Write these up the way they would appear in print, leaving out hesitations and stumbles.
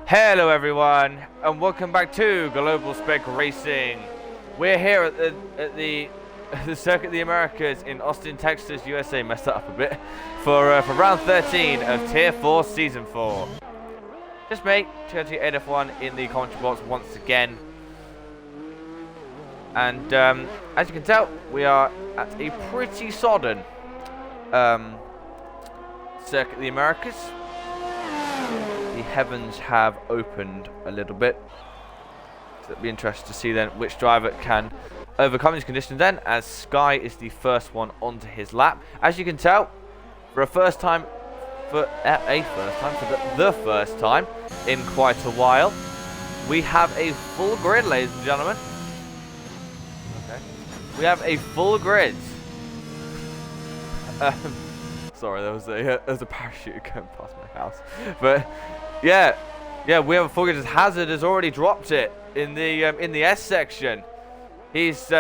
Hello everyone, and welcome back to Global Spec Racing. We're here at the Circuit of the Americas in Austin, Texas, USA. Messed that up a bit. For round 13 of Tier 4 Season 4. Just me, TRT AdeF1 in the commentary box once again. And as you can tell, we are at a pretty sodden Circuit of the Americas. The heavens have opened a little bit, so it'll be interesting to see then which driver can overcome these conditions then, as Sky is the first one onto his lap. As you can tell, for the first time in quite a while, we have a full grid, ladies and gentlemen. Okay, we have a full grid. Sorry, there was a parachute going past my house, but yeah, we have a full grid. Hazard has already dropped it in the S section. He's he's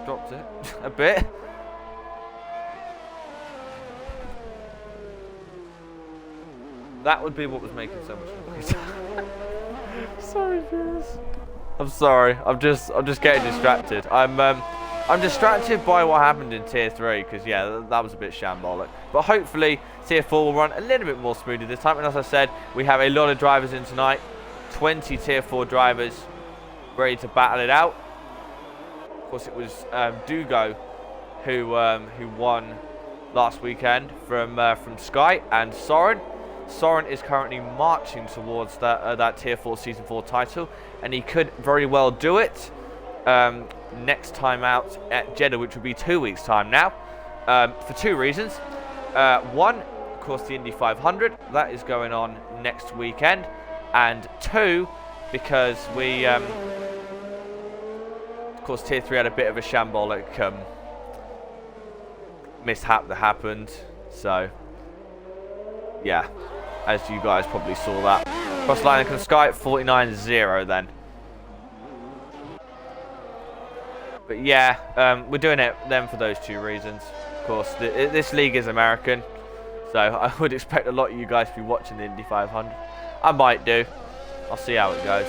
dropped it a bit. That would be what was making so much noise. Sorry, Piers. I'm sorry. I'm just getting distracted. I'm distracted by what happened in Tier 3, because, yeah, that was a bit shambolic. But hopefully, Tier 4 will run a little bit more smoothly this time. And as I said, we have a lot of drivers in tonight. 20 Tier 4 drivers ready to battle it out. Of course, it was Dugo who won last weekend from Sky, and Soren. Soren is currently marching towards that Tier 4 Season 4 title, and he could very well do it. Next time out at Jeddah, which would be 2 weeks time now, for two reasons. One, of course, the Indy 500 that is going on next weekend, and two, because we of course Tier 3 had a bit of a shambolic mishap that happened, so yeah, as you guys probably saw that. Cross line comes Sky at 49.0 then. But yeah, we're doing it then for those two reasons. Of course, this league is American, so I would expect a lot of you guys to be watching the Indy 500. I might do. I'll see how it goes.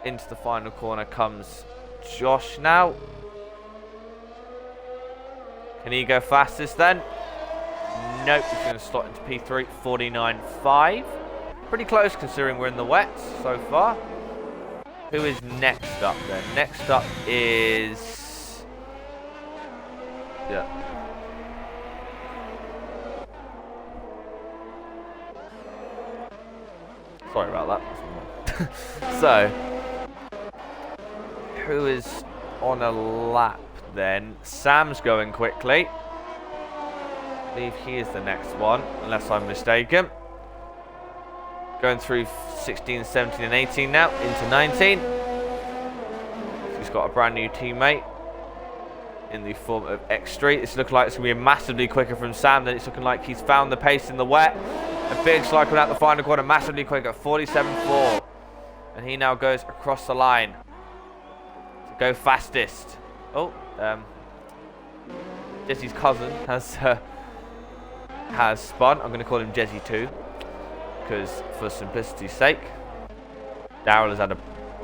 Into the final corner comes Josh now. Can he go fastest then? Nope, he's going to slot into P3, 49.5. Pretty close considering we're in the wets so far. Who is next up then? Next up is... yeah. Sorry about that. So, who is on a lap then? Sam's going quickly. I believe he is the next one, unless I'm mistaken. Going through 16, 17 and 18 now, into 19. He's got a brand new teammate in the form of X Street. It's looking like it's going to be massively quicker from Sam. Then it's looking like he's found the pace in the wet. A big slide coming out the final corner, massively quick at 47.4. And he now goes across the line to go fastest. Oh, Jesse's cousin has spun. I'm going to call him Jesse 2. Because for simplicity's sake, Daryl has had a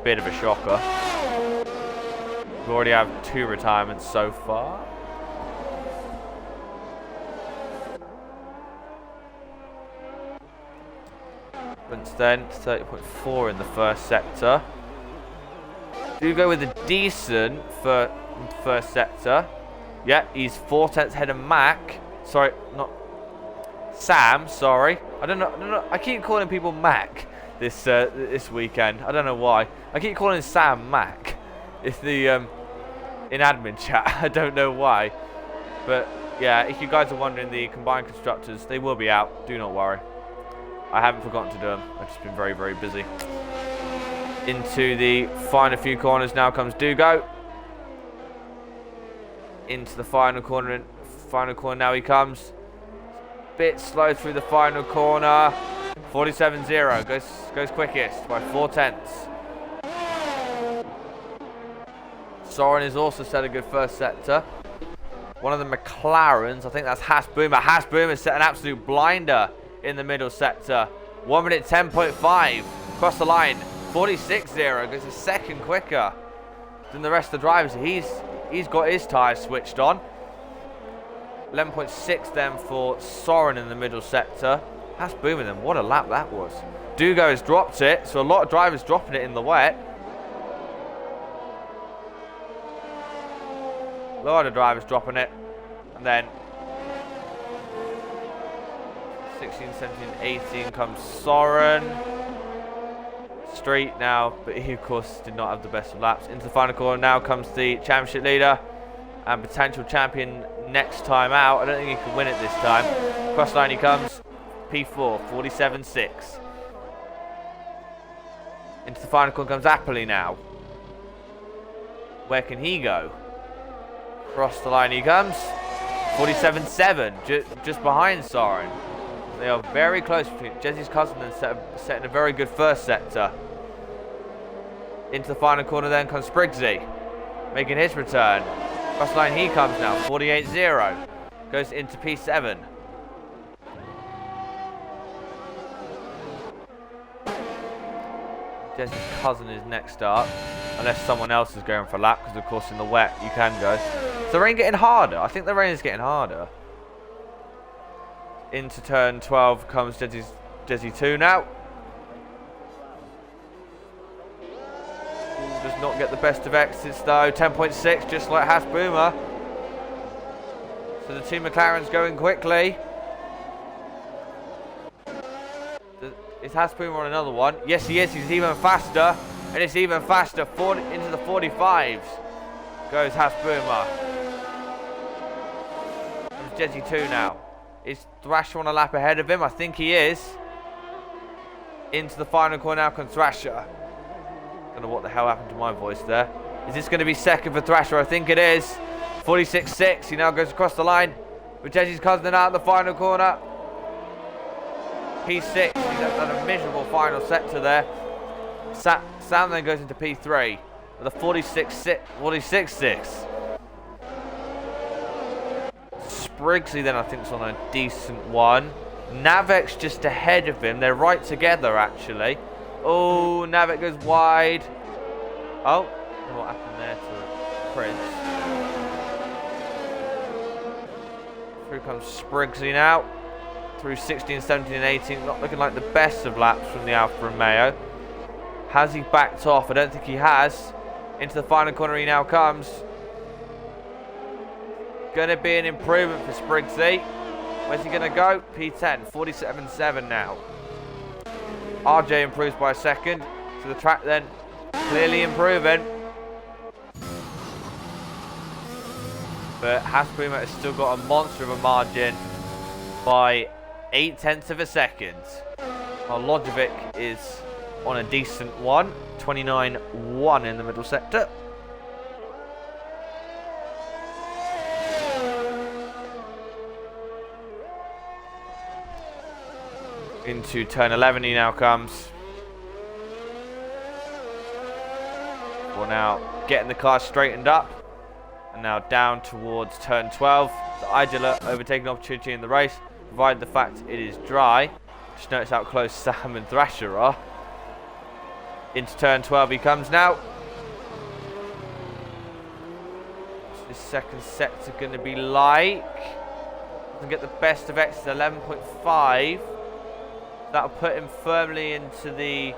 bit of a shocker. We already have 2 retirements so far. Then 30.4 in the first sector. Do go with a decent for first sector. Yeah, he's 4/10 ahead of Mac. Sorry, not Sam, sorry. I don't know. I keep calling people Mac this weekend. I don't know why. I keep calling Sam Mac. It's the in admin chat. I don't know why. But yeah, if you guys are wondering, the combined constructors, they will be out. Do not worry. I haven't forgotten to do them. I've just been very, very busy. Into the final few corners now comes Dugo. Into the final corner. Now he comes. Bit slow through the final corner. 47.0 goes quickest by 4/10. Soren has also set a good first sector. One of the McLarens, I think that's Hasboomer. Hasboomer set an absolute blinder in the middle sector. 1 minute 10.5. Across the line. 46.0. Goes a second quicker than the rest of the drivers. He's got his tyres switched on. 11.6 then for Soren in the middle sector. Hasboomer then. What a lap that was. Dugo has dropped it. So a lot of drivers dropping it in the wet. A lot of drivers dropping it. And then 16, 17, 18 comes Soren. Street now, but he of course did not have the best of laps. Into the final corner now comes the championship leader and potential champion next time out. I don't think he can win it this time. Cross line he comes. P4, 47.6. Into the final corner comes Appley now. Where can he go? Across the line he comes. 47.7, just behind Soren. They are very close between Jesse's cousin and setting a very good first sector. Into the final corner then comes Spriggsy, making his return. Across the line he comes now, 48.0. Goes into P7. Jesse's cousin is next up. Unless someone else is going for a lap, because of course in the wet you can go. Is the rain getting harder? I think the rain is getting harder. Into turn 12 comes Jesse 2 now. Does not get the best of exits though. 10.6, just like Hasboomer. So the two McLarens going quickly. Is Hasboomer on another one? Yes, he is. He's even faster. And it's even faster. Into the 45s goes Hasboomer. It's Jesse 2 now. Is Thrasher on a lap ahead of him? I think he is. Into the final corner now comes Thrasher. Don't know what the hell happened to my voice there. Is this going to be second for Thrasher? I think it is. 46.6. He now goes across the line with Jesse's cousin out in the final corner. P6. He's done a miserable final sector there. Sam then goes into P3 with a 46.6. Spriggsy then I think is on a decent one. Navex just ahead of him. They're right together actually. Oh, Navex goes wide. Oh, what happened there to Prince? Through comes Spriggsy now. Through 16, 17 and 18. Not looking like the best of laps from the Alfa Romeo. Has he backed off? I don't think he has. Into the final corner he now comes. Going to be an improvement for Spriggsy. Where's he going to go? P10, 47.7 now. RJ improves by a second. So the track then clearly improving. But Hasboomer has still got a monster of a margin by 0.8 of a second. While Lojovic is on a decent one. 29.1 in the middle sector. Into turn 11 he now comes. We're now getting the car straightened up. And now down towards turn 12. The ideal overtaking opportunity in the race, provided the fact it is dry. Just notice how close Sam and Thrasher are. Into turn 12 he comes now. What's this second sector going to be like? Doesn't get the best of exits, 11.5. That'll put him firmly into the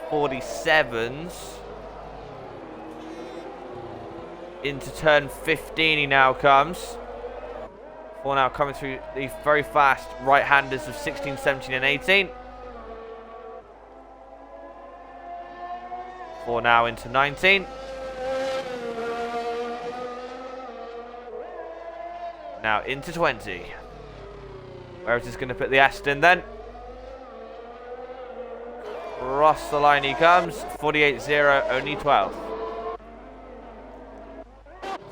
47s. Into turn 15 he now comes. For now coming through the very fast right-handers of 16, 17 and 18. For now into 19. Now into 20. Where is this going to put the Aston then? Across the line he comes. 48.0, only 12.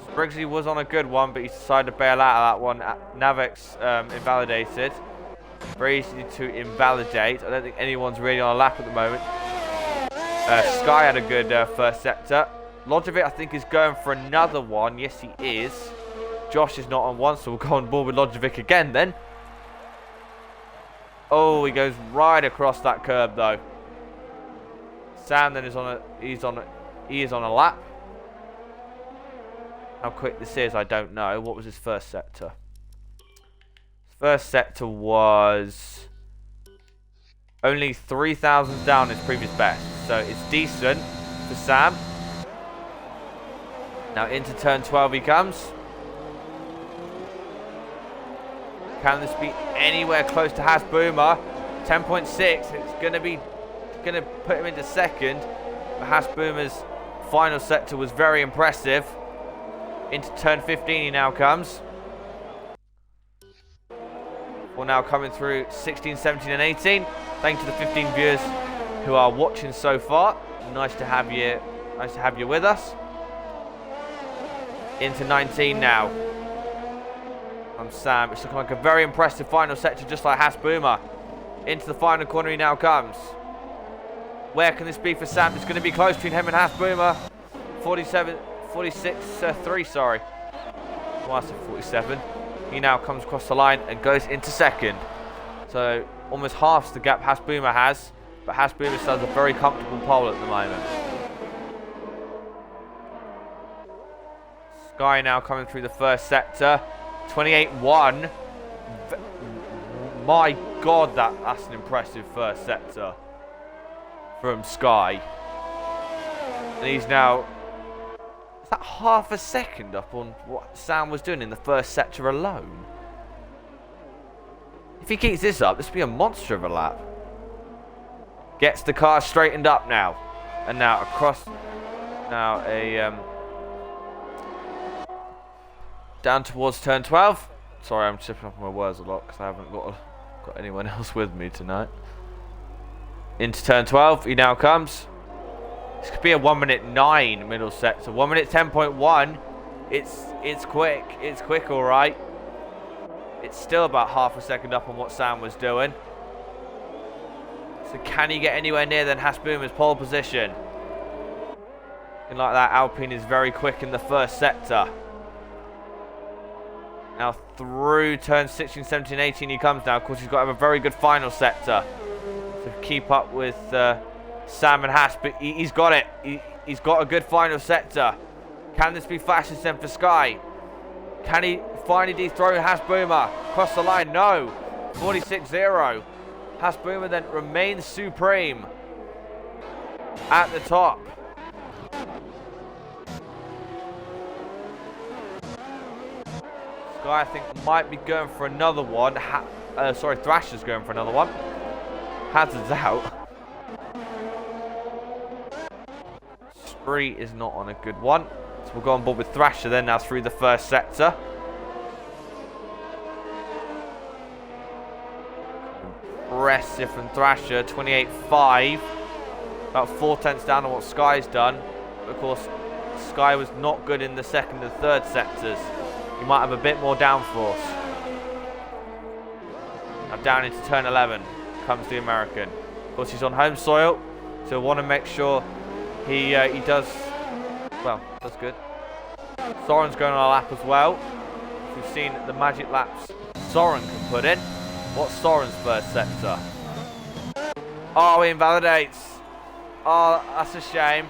Spriggsy was on a good one, but he decided to bail out of that one. Navex invalidated. Very easy to invalidate. I don't think anyone's really on a lap at the moment. Sky had a good first sector. Lojovic, I think, is going for another one. Yes, he is. Josh is not on one, so we'll go on board with Lojovic again then. Oh, he goes right across that curb though. Sam then is on a, he is on a lap. How quick this is, I don't know. What was his first sector? His first sector was only 3 thousandths down his previous best, so it's decent for Sam. Now into turn 12 he comes. Can this be anywhere close to Has Boomer? 10.6. It's gonna put him into second. But Has Boomer's final sector was very impressive. Into turn 15 he now comes. We're now coming through 16, 17, and 18. Thank you to the 15 viewers who are watching so far. Nice to have you. Nice to have you with us. Into 19 now. From Sam. It's looking like a very impressive final sector, just like Has Boomer. Into the final corner he now comes. Where can this be for Sam? It's going to be close between him and Has Boomer. 46.3, sorry. Well, I said 47. He now comes across the line and goes into second. So almost half the gap Has Boomer has, but Has Boomer still has a very comfortable pole at the moment. Sky now coming through the first sector. 28.1. My God, that's an impressive first sector from Sky. And he's now, is that half a second up on what Sam was doing in the first sector alone? If he keeps this up, this will be a monster of a lap. Gets the car straightened up now. And now across, now a, down towards turn 12. Sorry, I'm tripping off my words a lot because I haven't got anyone else with me tonight. Into turn 12, he now comes. This could be a 1:09 middle sector. 1 minute 10.1. It's quick. It's quick, all right. It's still about half a second up on what Sam was doing. So can he get anywhere near then Has Boomer's pole position? And like that, Alpine is very quick in the first sector. Now through turn 16, 17, 18 he comes now. Of course, he's got to have a very good final sector to keep up with Sam and Has, but he's got it. He's got a good final sector. Can this be fastest then for Sky? Can he finally dethrone Has Boomer? Cross the line? No. 46.0. Has Boomer then remains supreme at the top. Sky, I think, might be going for another one. Sorry, Thrasher's going for another one. Hazard's out. Spree is not on a good one. So we'll go on board with Thrasher then now through the first sector. Impressive from Thrasher, 28.5. About 4 tenths down on what Sky's done. But of course, Sky was not good in the second and third sectors. He might have a bit more downforce. Now down into turn 11 comes the American. Of course, he's on home soil, so we'll want to make sure he does, well, does good. Soren's going on a lap as well. We've seen the magic laps Soren can put in. What's Soren's first sector? Oh, he invalidates. Oh, that's a shame.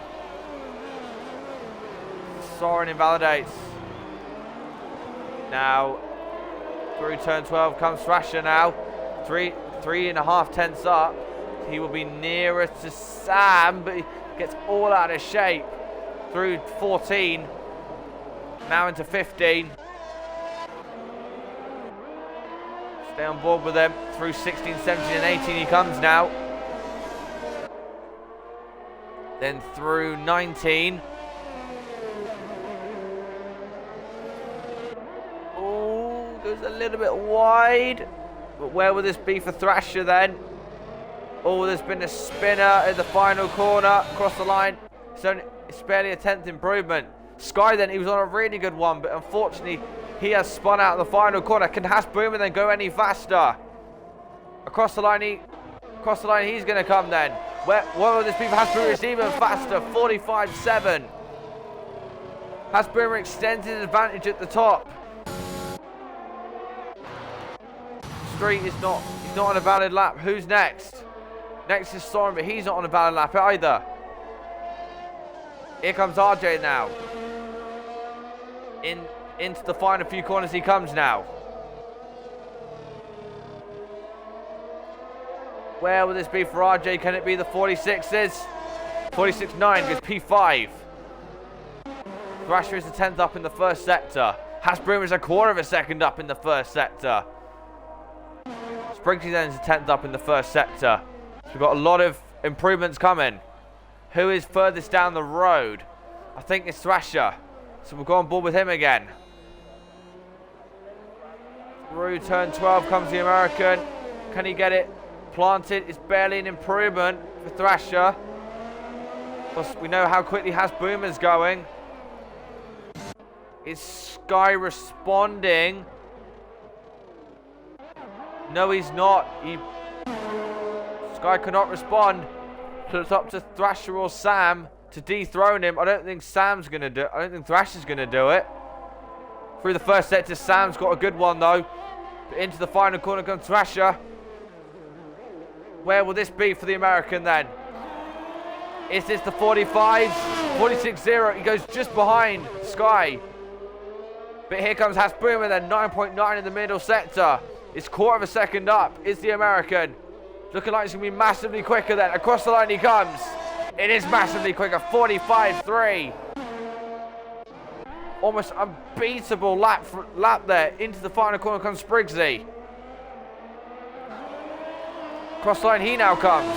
Soren invalidates. Now, through turn 12 comes Thrasher now. 3.5 tenths up. He will be nearer to Sam, but he gets all out of shape. Through 14. Now into 15. Stay on board with them. Through 16, 17, and 18 he comes now. Then through 19. Goes a little bit wide, but where will this be for Thrasher then? Oh, there's been a spinner at the final corner across the line. It's barely a 10th improvement. Sky then, he was on a really good one, but unfortunately he has spun out the final corner. Can Has Boomer then go any faster? Across the line he's going to come then. Where will this be for Has Boomer? It's even faster, 45.7. Has Boomer extends his advantage at the top. 3 is not, he's not on a valid lap. Who's next? Next is Soren, but he's not on a valid lap either. Here comes RJ now. Into the final few corners he comes now. Where will this be for RJ? Can it be the 46s? 46.9 goes P5. Thrasher is a 10th up in the first sector. Hasbroom is a quarter of a second up in the first sector. Spriggsy then is a 10th up in the first sector. So we've got a lot of improvements coming. Who is furthest down the road? I think it's Thrasher. So we'll go on board with him again. Through turn 12 comes the American. Can he get it planted? It's barely an improvement for Thrasher. Plus we know how quickly Hasboomer's going. Is Sky responding? No, he's not. Sky cannot respond. So it's up to Thrasher or Sam to dethrone him. I don't think Sam's gonna do it. I don't think Thrasher's gonna do it. Through the first sector, Sam's got a good one though. But into the final corner comes Thrasher. Where will this be for the American then? Is this the 45s? 46.0. He goes just behind Sky. But here comes Hasboomer then, 9.9 in the middle sector. It's quarter of a second up. Is the American. Looking like it's going to be massively quicker then. Across the line he comes. It is massively quicker, 45.3. Almost unbeatable lap there. Into the final corner comes Spriggsy. Across the line he now comes.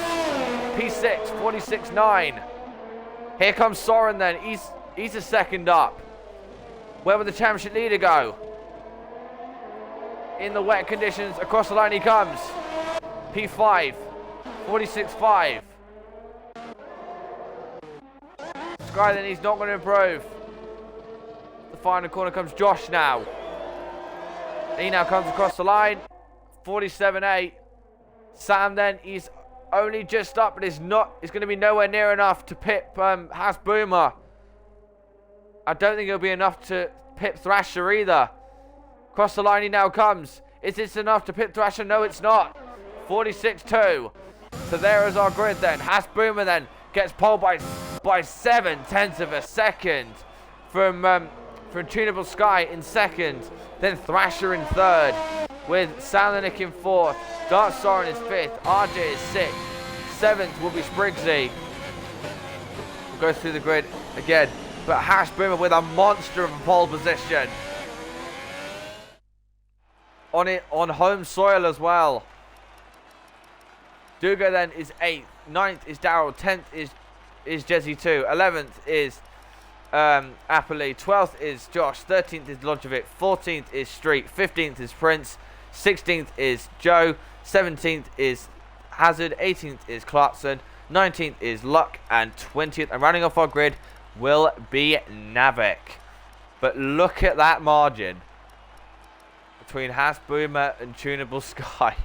P6, 46.9. Here comes Soren then. He's a second up. Where will the championship leader go? In the wet conditions, across the line he comes. P5, 46.5. Sky then, he's not going to improve. The final corner comes Josh now. He now comes across the line. 47.8. Sam then, he's only just up, but it's going to be nowhere near enough to pip Hasboomer. I don't think it'll be enough to pip Thrasher either. Across the line he now comes. Is this enough to pip Thrasher? No, it's not. 46.2. So there is our grid then. Hasboomer then gets pole by 7/10 of a second from Tunable Sky in second. Then Thrasher in third. With SilentX in fourth. Dark Soren is fifth. RJ is sixth. Seventh will be Spriggsy. We'll go through the grid again. But Hasboomer with a monster of a pole position. On home soil as well. Dugo then is 8th. 9th is Daryl. 10th is Jezzy 2. 11th is Appley. 12th is Josh. 13th is Lojovic. 14th is Street. 15th is Prince. 16th is Joe. 17th is Hazard. 18th is Clarkson. 19th is Luck. And 20th, and rounding off our grid, will be Navik. But look at that margin between Hasboomer and Tunable Sky.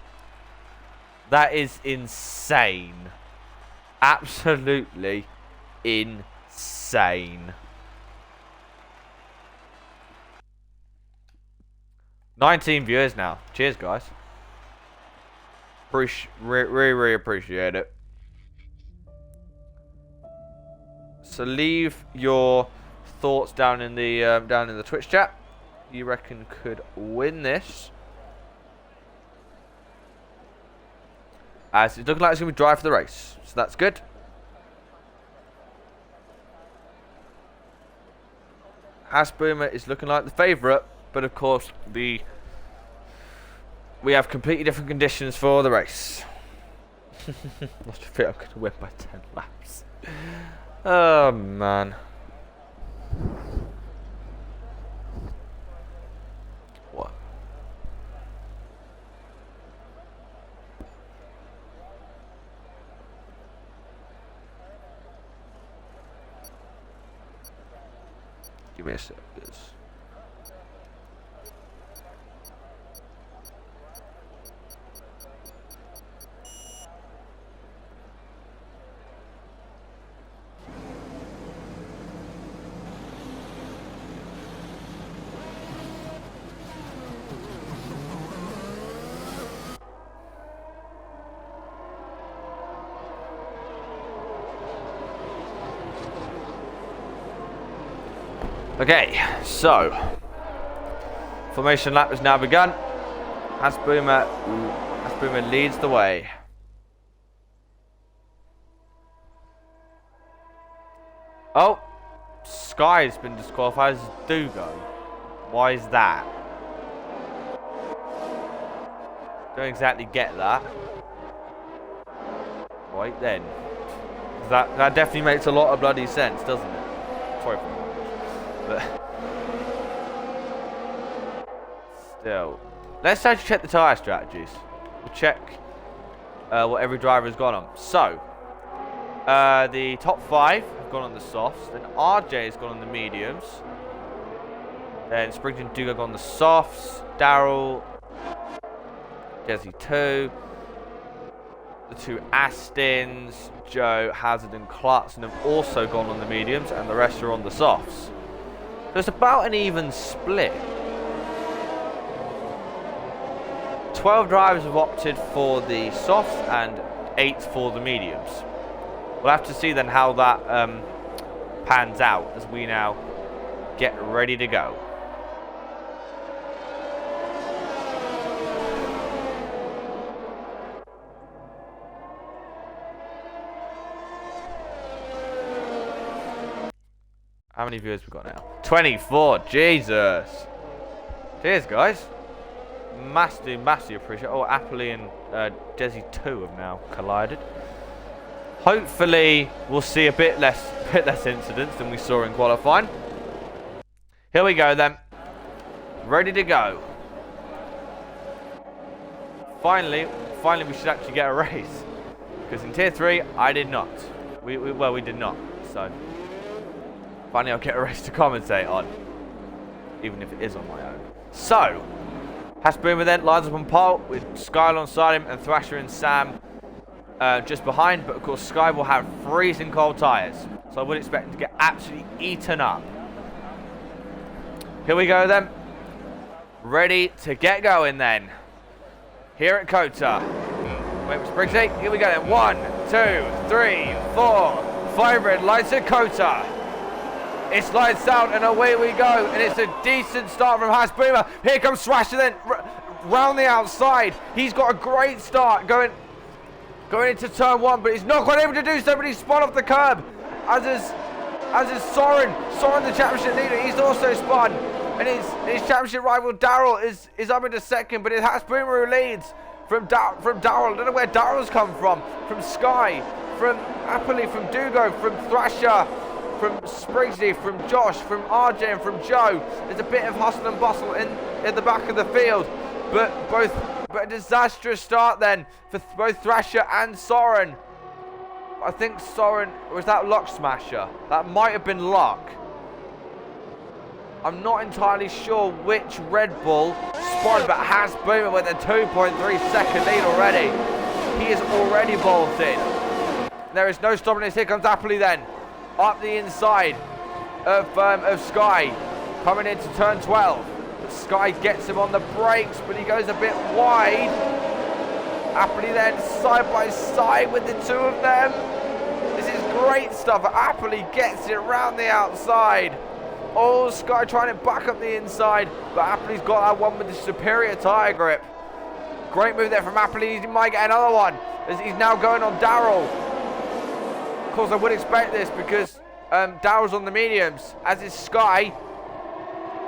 That is insane. Absolutely insane. 19 viewers now. Cheers, guys. Really appreciate it. So leave your thoughts down in the Twitch chat. You reckon could win this? As it's looking like it's going to be dry for the race, so that's good. Hasboomer is looking like the favourite, but of course we have completely different conditions for the race. I think I'm going to win by 10 laps. Oh man. What? Give me a sec. Okay, so formation lap has now begun. Hasboomer leads the way. Oh, Sky's been disqualified as Dugo. Why is that? Don't exactly get that. Right then. That definitely makes a lot of bloody sense, doesn't it? Sorry for that. But still. Let's actually check the tyre strategies. We'll check what every driver has gone on. So, the top 5 have gone on the softs. Then RJ has gone on the mediums. Then Spriggs and Dugo have gone on the softs. Daryl, Jesse 2. The 2 Astins, Joe, Hazard and Clarkson have also gone on the mediums, and the rest are on the softs. So it's about an even split. 12 drivers have opted for the softs and 8 for the mediums. We'll have to see then how that pans out as we now get ready to go. How many viewers we got now? 24. Jesus. Cheers, guys. Massively appreciate. Oh, Appley and Desi 2 have now collided. Hopefully, we'll see a bit less incidents than we saw in qualifying. Here we go then. Ready to go. Finally, we should actually get a race. Because in Tier 3, I did not. We did not. So. Finally, I'll get a race to commentate on, even if it is on my own. So, Hasboomer then lines up on pole with Sky alongside him and Thrasher and Sam just behind. But of course, Sky will have freezing cold tyres, so I would expect him to get absolutely eaten up. Here we go then. Ready to get going then. Here at Kota. Wait for Spriggsy. Here we go then. 1, 2, 3, 4, 5 red lights at Kota. It slides down and away we go, and it's a decent start from Hasboomer. Here comes Thrasher then round the outside. He's got a great start going into turn 1, but he's not quite able to do so, but he's spun off the curb. As is Soren, the championship leader, he's also spun. And his championship rival Daryl is up into second, but it's Hasboomer who leads from Daryl. I don't know where Daryl's come from Sky, from Appley, from Dugo, from Thrasher, from Spriggsy, from Josh, from RJ and from Joe. There's a bit of hustle and bustle in the back of the field, but a disastrous start then for both Thrasher and Soren. I think Soren, was that Luck Smasher? That might have been Luck. I'm not entirely sure which Red Bull spotted, but Hasboomer with a 2.3 second lead already. He is already bolted. There is no stopping this. Here comes Appley then. Up the inside of Sky, coming into turn 12. Sky gets him on the brakes, but he goes a bit wide. Appley then side by side with the 2 of them. This is great stuff. Appley gets it round the outside. Oh, Sky trying to back up the inside, but Appley's got that one with the superior tyre grip. Great move there from Appley. He might get another one as he's now going on Daryl. Of course, I would expect this because Daryl's on the mediums, as is Sky.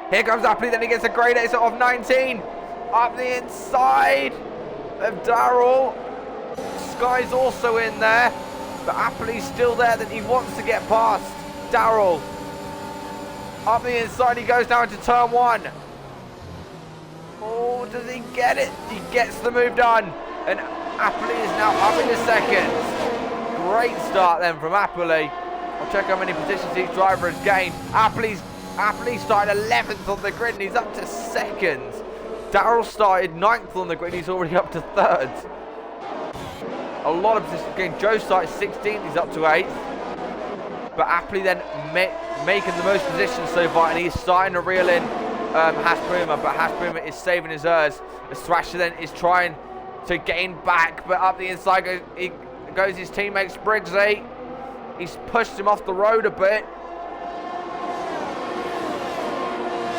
Here comes Appley, then he gets a great exit of 19. Up the inside of Daryl. Sky's also in there, but Appley's still there that he wants to get past Daryl. Up the inside, he goes down to turn 1. Oh, does he get it? He gets the move done. And Appley is now up into second. Great start then from Appley. I'll check how many positions each driver has gained. Appley started 11th on the grid and he's up to second. Daryl started 9th on the grid, he's already up to 3rd. A lot of positions gained. Joe started 16th, he's up to 8th. But Appley then making the most positions so far, and he's starting to reel in Hasboomer, but Hasboomer is saving his ears as Thrasher then is trying to gain back, but up the inside goes his teammate Spriggsy. He's pushed him off the road a bit.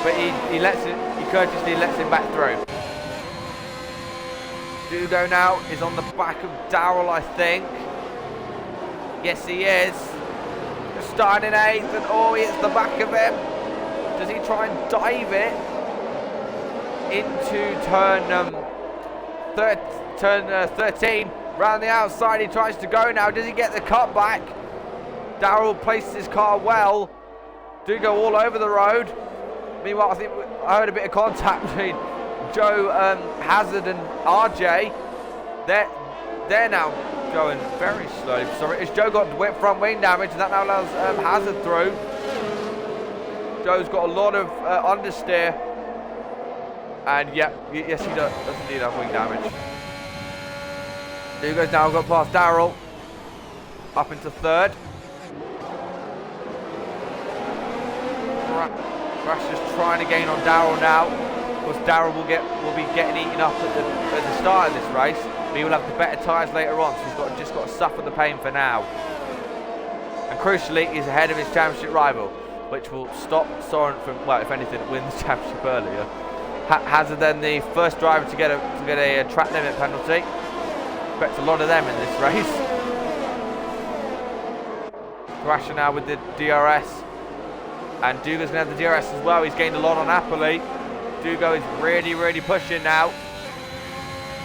but he courteously lets him back through. Dugo now is on the back of Darrell, I think. Yes, he is. Starting in 8th, and oh, he hits the back of him. Does he try and dive it into turn 13? Round the outside, he tries to go now. Does he get the cut back? Darrell places his car well. Dugo all over the road. Meanwhile, I think I heard a bit of contact between Joe Hazard and RJ. They're now going very slowly. Sorry, as Joe got front wing damage, and that now allows Hazard through. Joe's got a lot of understeer, and yeah, yes he does indeed have wing damage. Dugo's now got past Darrell, up into 3rd. Crash is trying to gain on Darrell now. Of course, Darrell will be getting eaten up at the start of this race. But he will have the better tyres later on, so he's just got to suffer the pain for now. And crucially, he's ahead of his championship rival, which will stop Soren from, well, if anything, win the championship earlier. Hazard then the first driver to get a track limit penalty. Expect a lot of them in this race. Thrasher now with the DRS. And Dugo's going to have the DRS as well. He's gained a lot on Apolli. Dugo is really, really pushing now.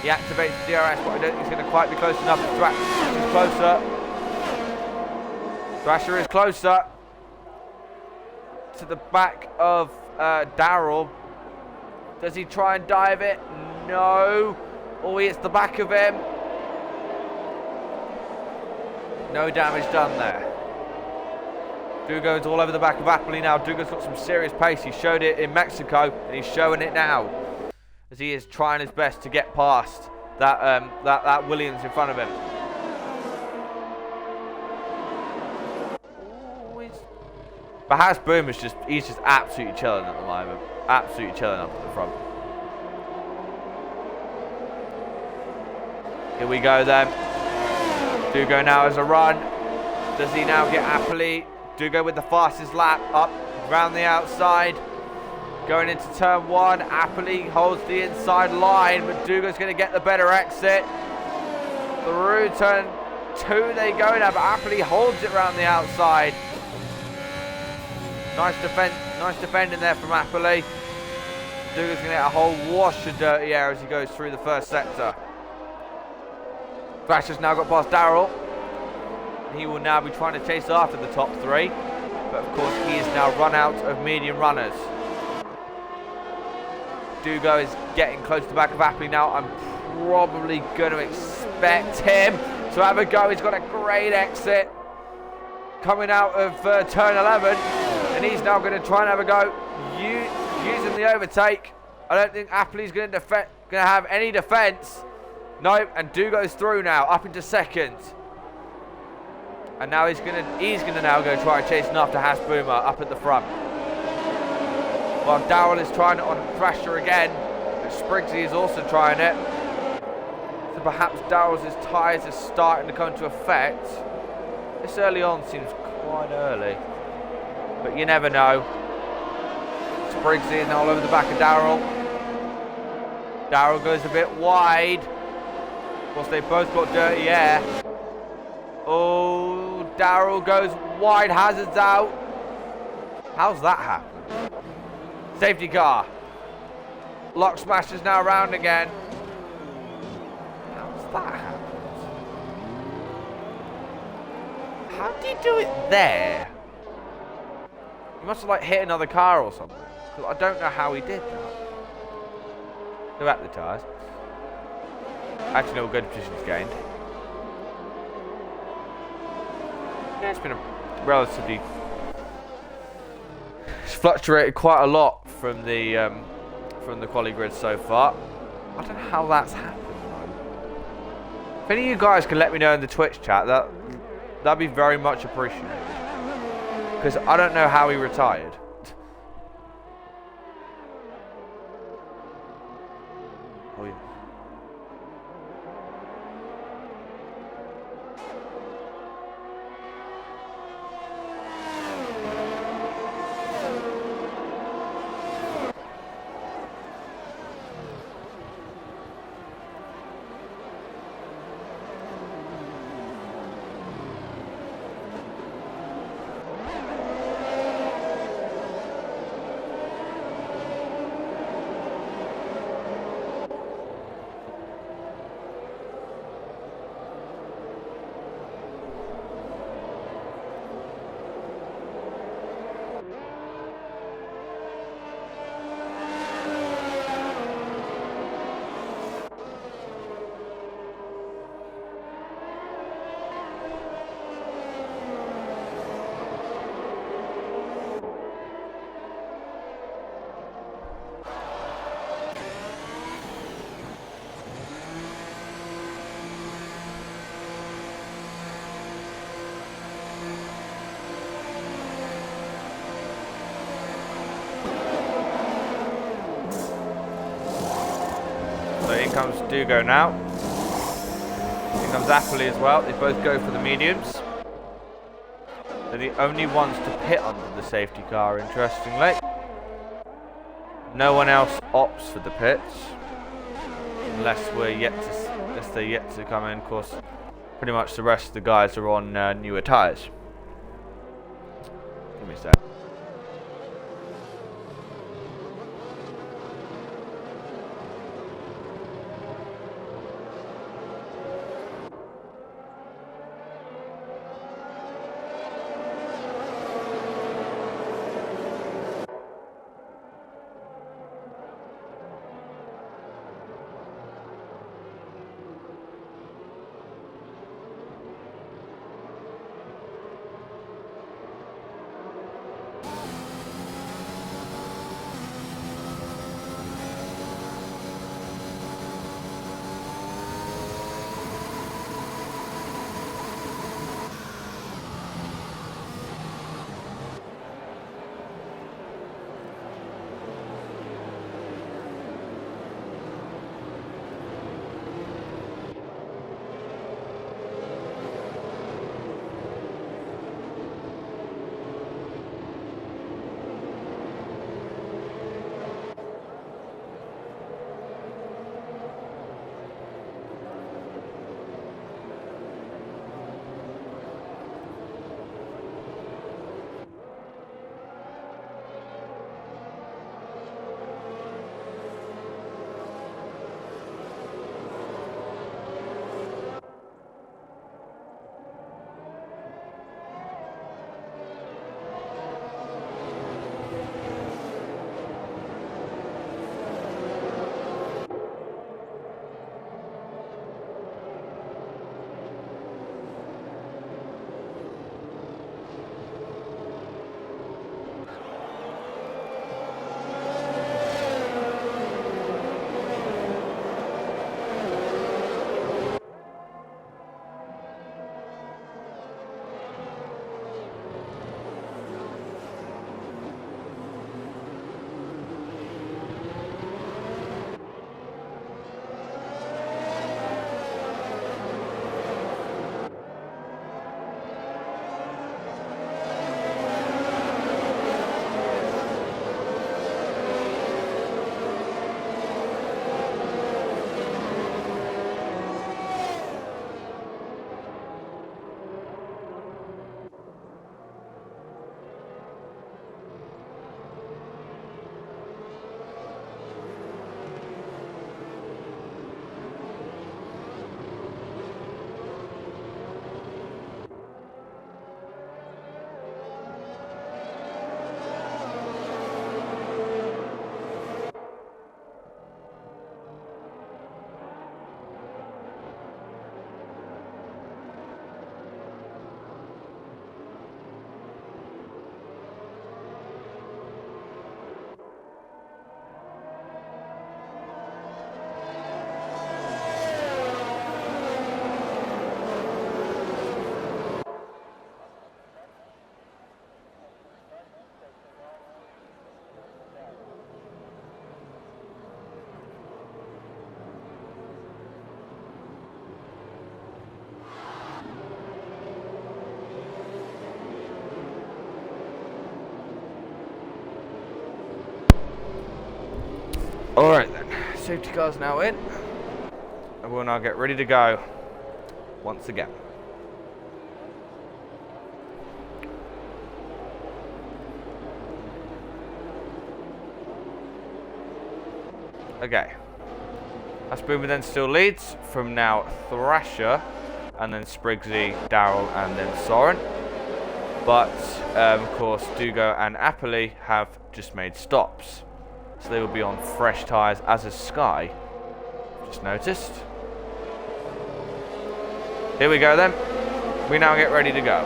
He activates the DRS, but I don't think he's going to quite be close enough. Thrasher is closer. Thrasher is closer to the back of Darrell. Does he try and dive it? No. Oh, he hits the back of him. No damage done there. Dugo's all over the back of Apolli now. Dugo's got some serious pace. He showed it in Mexico, and he's showing it now, as he is trying his best to get past that Williams in front of him. But Has Boom is he's just absolutely chilling at the moment. Absolutely chilling up at the front. Here we go then. Dugo now has a run. Does he now get Apolli? Dugo with the fastest lap up round the outside. Going into turn 1. Apolli holds the inside line, but Dugo's going to get the better exit. Through turn 2 they go now, but Apolli holds it round the outside. Nice defending there from Apolli. Dugo's going to get a whole wash of dirty air as he goes through the first sector. Thrasher's now got past Darrell. He will now be trying to chase after the top 3. But of course he is now run out of medium runners. Dugo is getting close to the back of Apolli now. I'm probably going to expect him to have a go. He's got a great exit coming out of turn 11. And he's now going to try and have a go using the overtake. I don't think Apolli's going to have any defence. Nope, and Dugo's through now, up into 2nd. And now he's gonna now go try chasing after Has Boomer up at the front. While Darrell is trying it on Thrasher again, but Spriggsy is also trying it. So perhaps Darrell's tyres are starting to come into effect. This early on seems quite early, but you never know. Spriggsy is now all over the back of Darrell. Darrell goes a bit wide. Of course, they both got dirty air. Oh, Darrell goes wide, Hazard's out. How's that happen? Safety car. Lock Smasher's now around again. How's that happen? How did he do it there? He must have like hit another car or something. I don't know how he did that. Go back to the tyres. Actually, no, good positions gained. Yeah, it's been a relatively... It's fluctuated quite a lot from the quali grid so far. I don't know how that's happened, though. If any of you guys can let me know in the Twitch chat, that'd be very much appreciated. Because I don't know how he retired. Oh, yeah. So in comes Dugo now. In comes Appley as well. They both go for the mediums. They're the only ones to pit under the safety car, interestingly. No one else opts for the pits. Unless they're yet to come in. Of course, pretty much the rest of the guys are on newer tyres. Give me a sec. Alright then, safety car's now in, and we'll now get ready to go once again. Okay, Asboomer then still leads from now Thrasher, and then Spriggsy, Darrell, and then Soren. But, of course, Dugo and Appley have just made stops. So they will be on fresh tyres, as is Sky. Just noticed. Here we go then. We now get ready to go.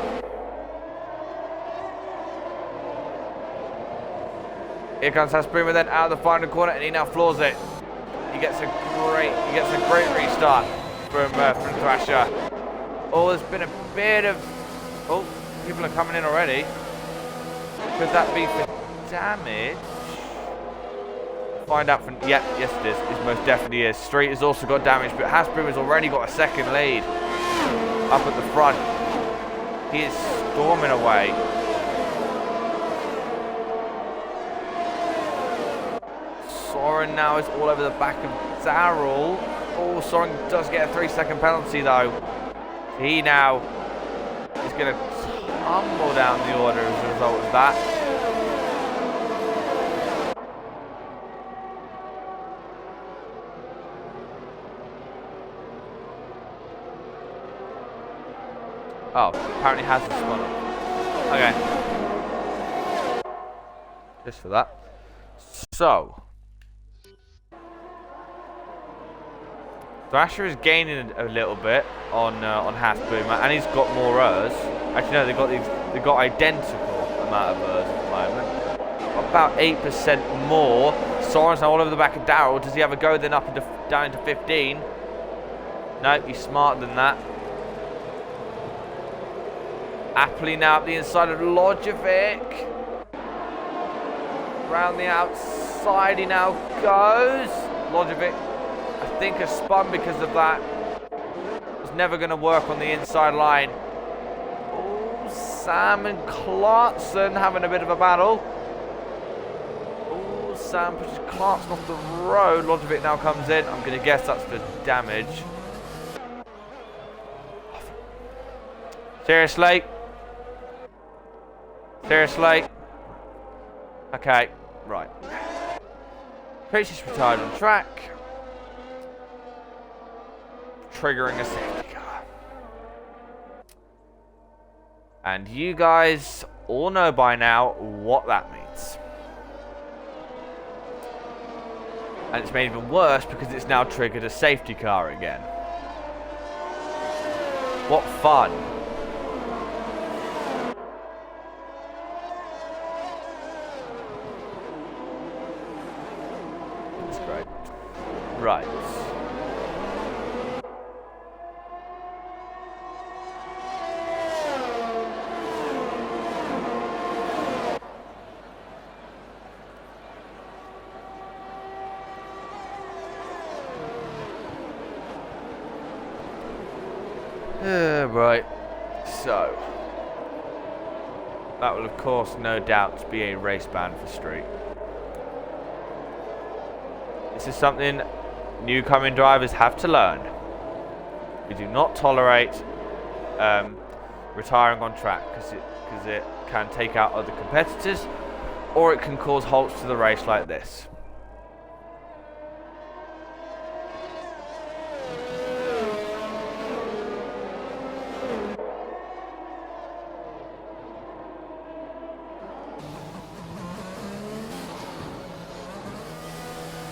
Here comes Asboomer then out of the final corner, and he now floors it. He gets a great restart from Thrasher. Oh, there's been a bit of... Oh, people are coming in already. Could that be for damage? find out from... Yep, yes it is. It most definitely is. Street has also got damage, but Hasbro has already got a second lead. Up at the front. He is storming away. Soren now is all over the back of Darrell. Oh, Soren does get a 3-second penalty though. He now is going to tumble down the order as a result of that. Oh, apparently hasn't spun up. Okay. Just for that. So. Thrasher is gaining a little bit on Hasboomer, and he's got more Urs. Actually, no, they've got identical amount of Urs at the moment. About 8% more. Soren's now all over the back of Darrell. Does he have a go then up into down into 15? No, he's smarter than that. Aptly now up the inside of Lojovic. Round the outside he now goes. Lojovic, I think, has spun because of that. It's never going to work on the inside line. Oh, Sam and Clarkson having a bit of a battle. Oh, Sam pushes Clarkson off the road. Lojovic now comes in. I'm going to guess that's for damage. Seriously? Seriously? Okay, right. Preacher's retired on track. Triggering a safety car. And you guys all know by now what that means. And it's made even worse because it's now triggered a safety car again. What fun. That's great. Right. Right, so that will of course no doubt be a race ban for Street. This is something new coming drivers have to learn. We do not tolerate retiring on track because it can take out other competitors or it can cause halts to the race like this.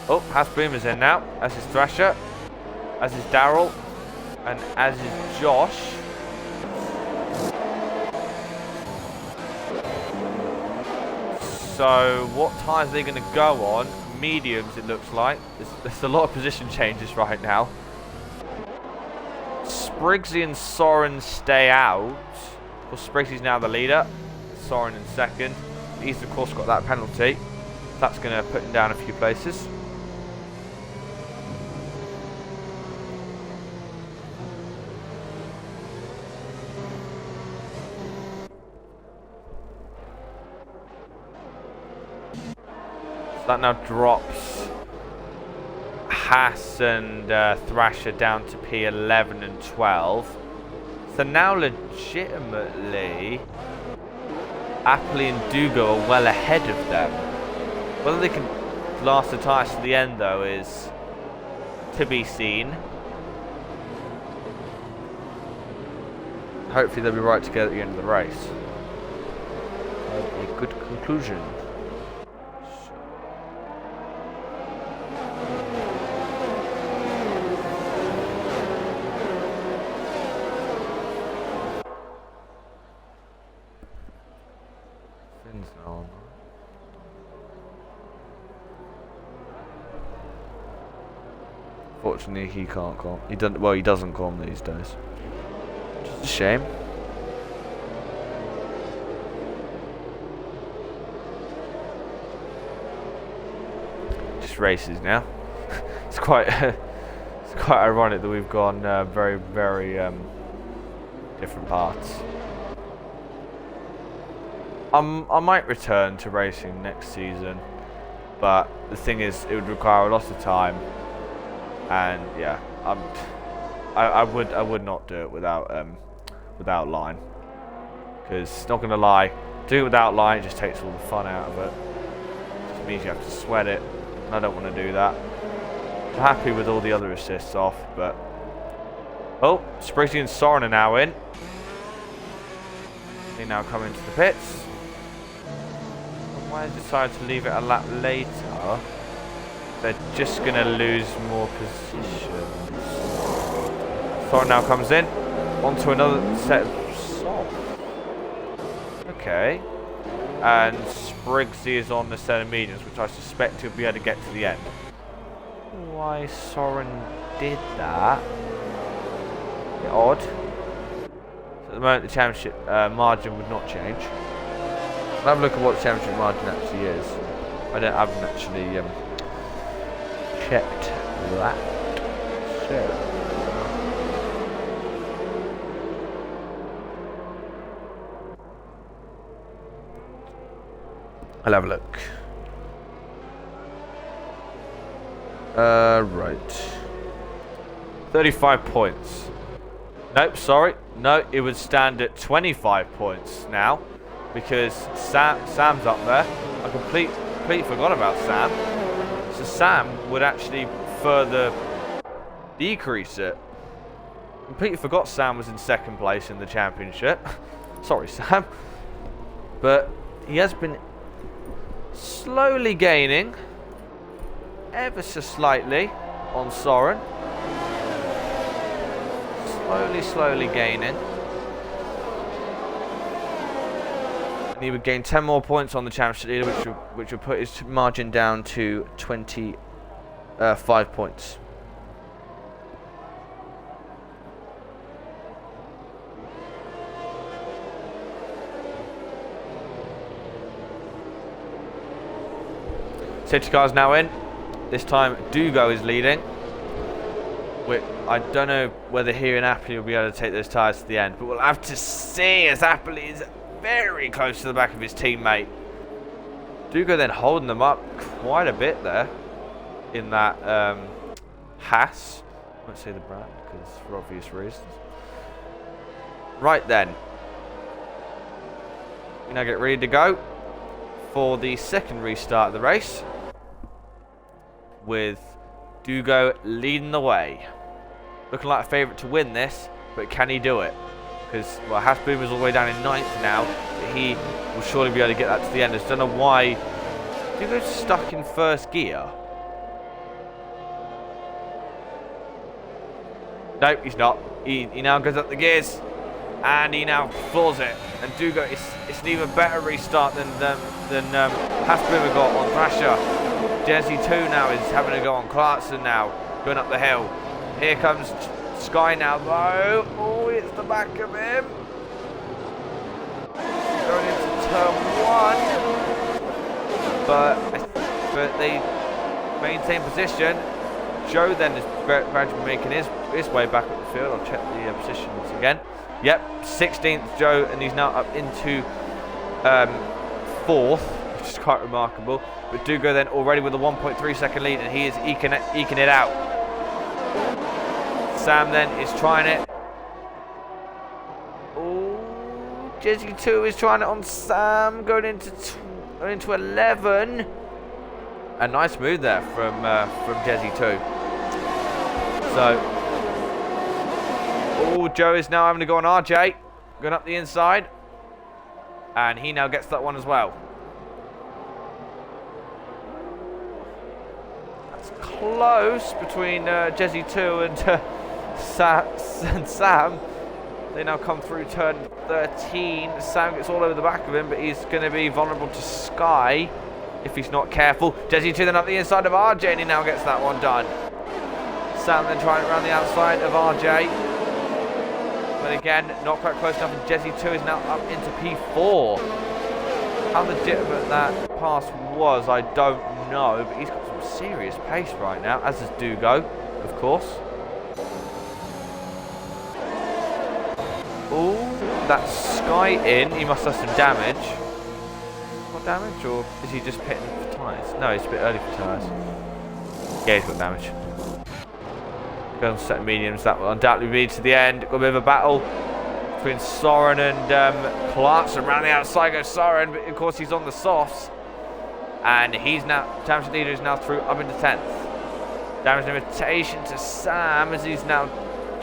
Oh, Hasboomer's in now, as is Thrasher, as is Darrell, and as is Josh. So, what tyres are they going to go on? Mediums, it looks like. There's a lot of position changes right now. Spriggsy and Soren stay out. Of course, Spriggsy's now the leader. Soren in second. He's, of course, got that penalty. That's going to put him down a few places. That now drops Haas and Thrasher down to P11 and 12. So now legitimately Apley and Dugo are well ahead of them. Whether they can last the tyres to the end though is to be seen. Hopefully they'll be right together at the end of the race. A good conclusion. Fortunately, he can't call. He doesn't. Well, he doesn't call them these days. Which is a shame. Just just races now. It's quite it's quite ironic that we've gone very different paths. I might return to racing next season, but the thing is, it would require a lot of time, and yeah, I would not do it without line, because not gonna lie, do it without line just takes all the fun out of it. It just means you have to sweat it, and I don't want to do that. I'm happy with all the other assists off, but oh, Spriggsy and Soren are now in. They now come into the pits. Why I decided to leave it a lap later? They're just going to lose more positions. Soren now comes in. Onto another set of soft. Okay. And Spriggsy is on the set of mediums, which I suspect he'll be able to get to the end. Why Soren did that? A bit odd. So at the moment, the championship margin would not change. I'll have a look at what the championship margin actually is. I haven't actually checked that. So I'll have a look. Right. 35 points. Nope, sorry. No, it would stand at 25 points now. Because Sam's up there. I completely forgot about Sam. So Sam would actually further decrease it. Completely forgot Sam was in second place in the championship. Sorry, Sam. But he has been slowly gaining, ever so slightly, on Soren. Slowly gaining. And he would gain 10 more points on the championship leader, which would put his margin down to 25 points. Safety car's now in. This time, Dugo is leading. Which I don't know whether here in Apple will be able to take those tyres to the end, but we'll have to see, as Apple is very close to the back of his teammate. Dugo then holding them up quite a bit there in that Haas. I won't say the brand because for obvious reasons. Right then, we now get ready to go for the second restart of the race, with Dugo leading the way. Looking like a favourite to win this, but can he do it? Because, well, Hasboom is all the way down in 9th now, but he will surely be able to get that to the end. I just don't know why Dugo's stuck in first gear. Nope, he's not. He now goes up the gears, and he now floors it. And Dugo, it's an even better restart than Hasboom got on Thrasher. Jesse 2 now is having to go on Clarkson now, going up the hill. Here comes Sky now though. Oh, it's the back of him. Going into turn 1. But they maintain position. Joe then is gradually making his way back up the field. I'll check the positions again. Yep, 16th Joe, and he's now up into 4th, which is quite remarkable. But Dugo then already with a 1.3 second lead, and he is eking it out. Sam then is trying it. Oh, Jesse 2 is trying it on Sam, going into 11. A nice move there from Jesse 2. So, oh, Joe is now having to go on RJ, going up the inside, and he now gets that one as well. That's close between Jesse 2 and Sam. They now come through turn 13. Sam gets all over the back of him, but he's going to be vulnerable to Sky if he's not careful. Jesse 2 then up the inside of RJ, and he now gets that one done. Sam then trying it around the outside of RJ. But again, not quite close enough, and Jesse 2 is now up into P4. How legitimate that pass was, I don't know, but he's got some serious pace right now, as does Dugo, of course. Ooh, that Sky in, he must have some damage. What damage, or is he just pitting for tyres? No, it's a bit early for tyres. Yeah, he's got damage. Goes on set mediums, that will undoubtedly lead to the end. Got a bit of a battle between Soren and Clarkson. Around the outside goes Soren, but of course he's on the softs. And he's now, championship leader is now through up into 10th. Damage limitation to Sam as he's now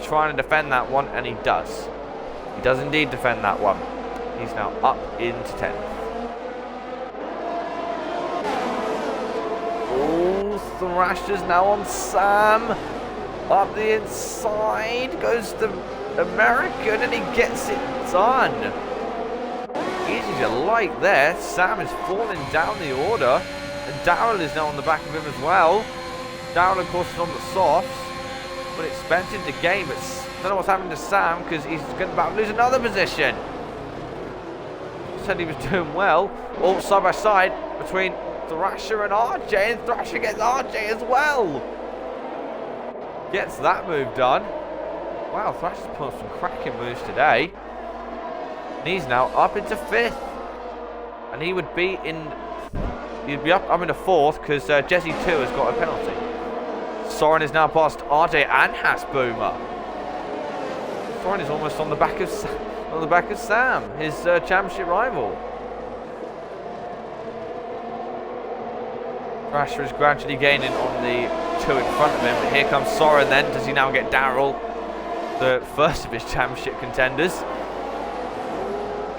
trying to defend that one, and he does. He does indeed defend that one. He's now up into 10th. Oh, Thrasher's now on Sam. Up the inside goes the American, and he gets it done. Easy to like there. Sam is falling down the order, and Darryl is now on the back of him as well. Darryl, of course, is on the softs, but expensive to gain. But I don't know what's happening to Sam, because he's going to about to lose another position. Said he was doing well. All side by side between Thrasher and RJ, and Thrasher gets RJ as well. Gets that move done. Wow, Thrasher's pulling some cracking moves today. And he's now up into 5th. And he would be in... He'd be up into 4th because Jesse 2 has got a penalty. Soren is now past RJ and Has Boomer. Soren is almost on the back of Sam, his championship rival. Thrasher is gradually gaining on the 2 in front of him, but here comes Soren then. Does he now get Darryl, the first of his championship contenders?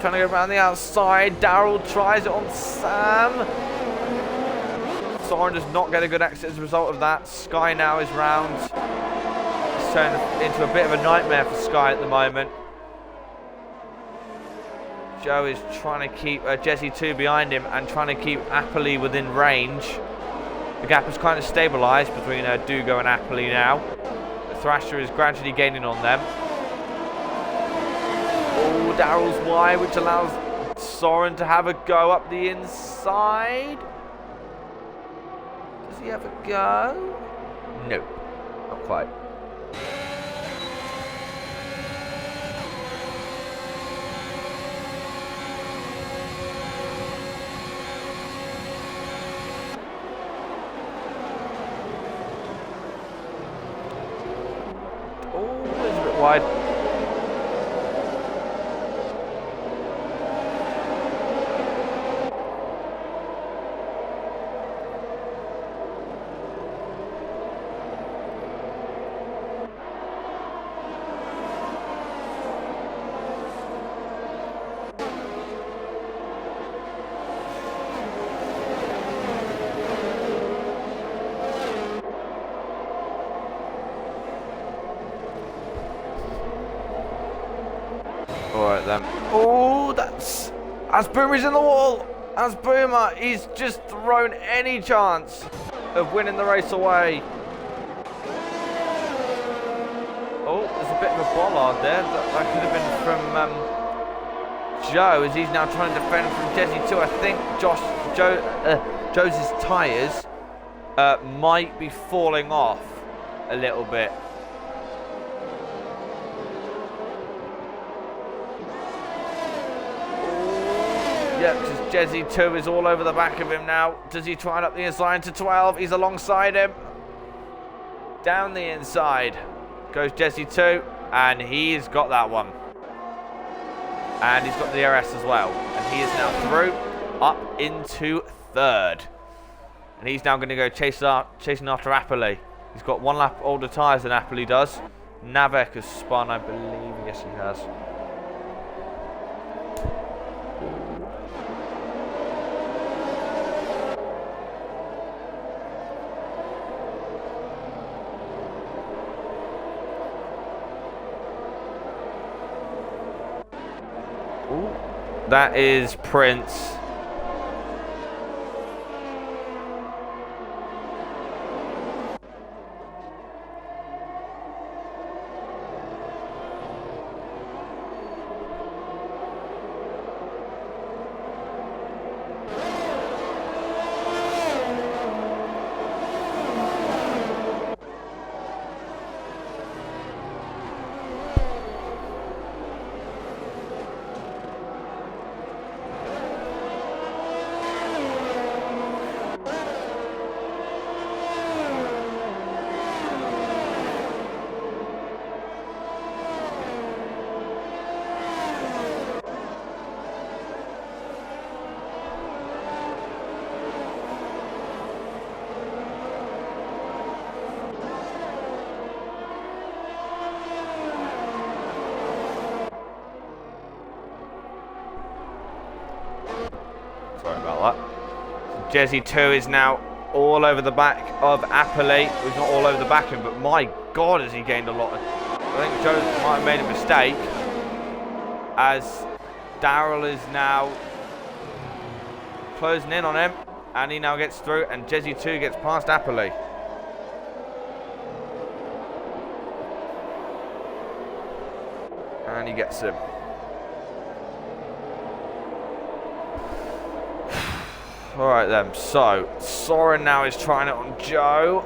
Trying to go around the outside. Darryl tries it on Sam. Soren does not get a good exit as a result of that. Sky now is round. It's turned into a bit of a nightmare for Sky at the moment. Joe is trying to keep Jesse 2 behind him and trying to keep Appley within range. The gap has kind of stabilised between Dugo and Appley now. The Thrasher is gradually gaining on them. Oh, Darryl's wide, which allows Soren to have a go up the inside. Does he have a go? No, not quite. Wide. Alright then. Oh, that's... As Boomer's in the wall. As Boomer, he's just thrown any chance of winning the race away. Oh, there's a bit of a bollard there. That could have been from Joe, as he's now trying to defend from Jesse 2. I think Joe's tyres might be falling off a little bit. Yep, because Jesse 2 is all over the back of him now. Does he try and up the inside to 12? He's alongside him. Down the inside goes Jesse 2, and he's got that one. And he's got the DRS as well. And he is now through, up into 3rd. And he's now going to go chasing after Appley. He's got 1 lap older tyres than Appley does. Navek has spun, I believe. Yes, he has. Ooh, that is Prince. Sorry about that. Jezzy 2 is now all over the back of Apolli. He's not all over the back of him, but my God, has he gained a lot of... I think Joe might have made a mistake, as Daryl is now closing in on him, and he now gets through, and Jezzy 2 gets past Apolli. And he gets him. Alright then, so Soren now is trying it on Joe.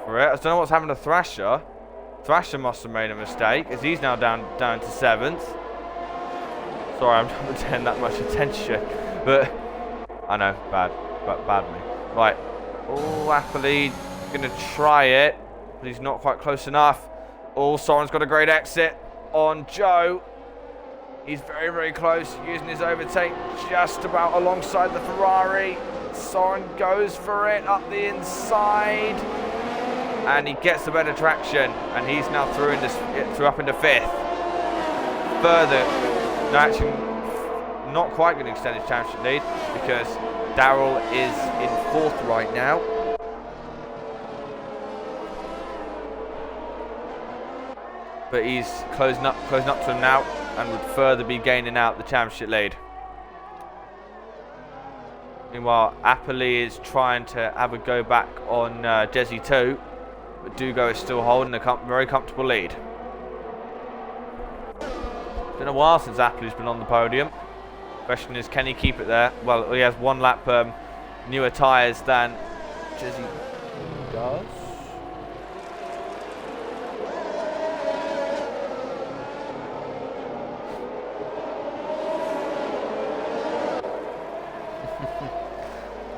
For it. I don't know what's happened to Thrasher. Thrasher must have made a mistake, as he's now down to 7th. Sorry, I'm not paying that much attention. But I know, bad me. Right. Oh, Apolli gonna try it, but he's not quite close enough. Oh, Soren's got a great exit on Joe. He's very, very close, using his overtake just about alongside the Ferrari. Soren goes for it up the inside, and he gets the better traction, and he's now through up into 5th. Further, no, actually, not quite going to extend his championship lead, because Daryl is in 4th right now. But he's closing up to him now, and would further be gaining out the championship lead. Meanwhile, Apolli is trying to have a go back on Jezzy 2, but Dugo is still holding a very comfortable lead. It's been a while since Apolli's been on the podium. Question is, can he keep it there? Well, he has 1 lap newer tyres than Jezzy does.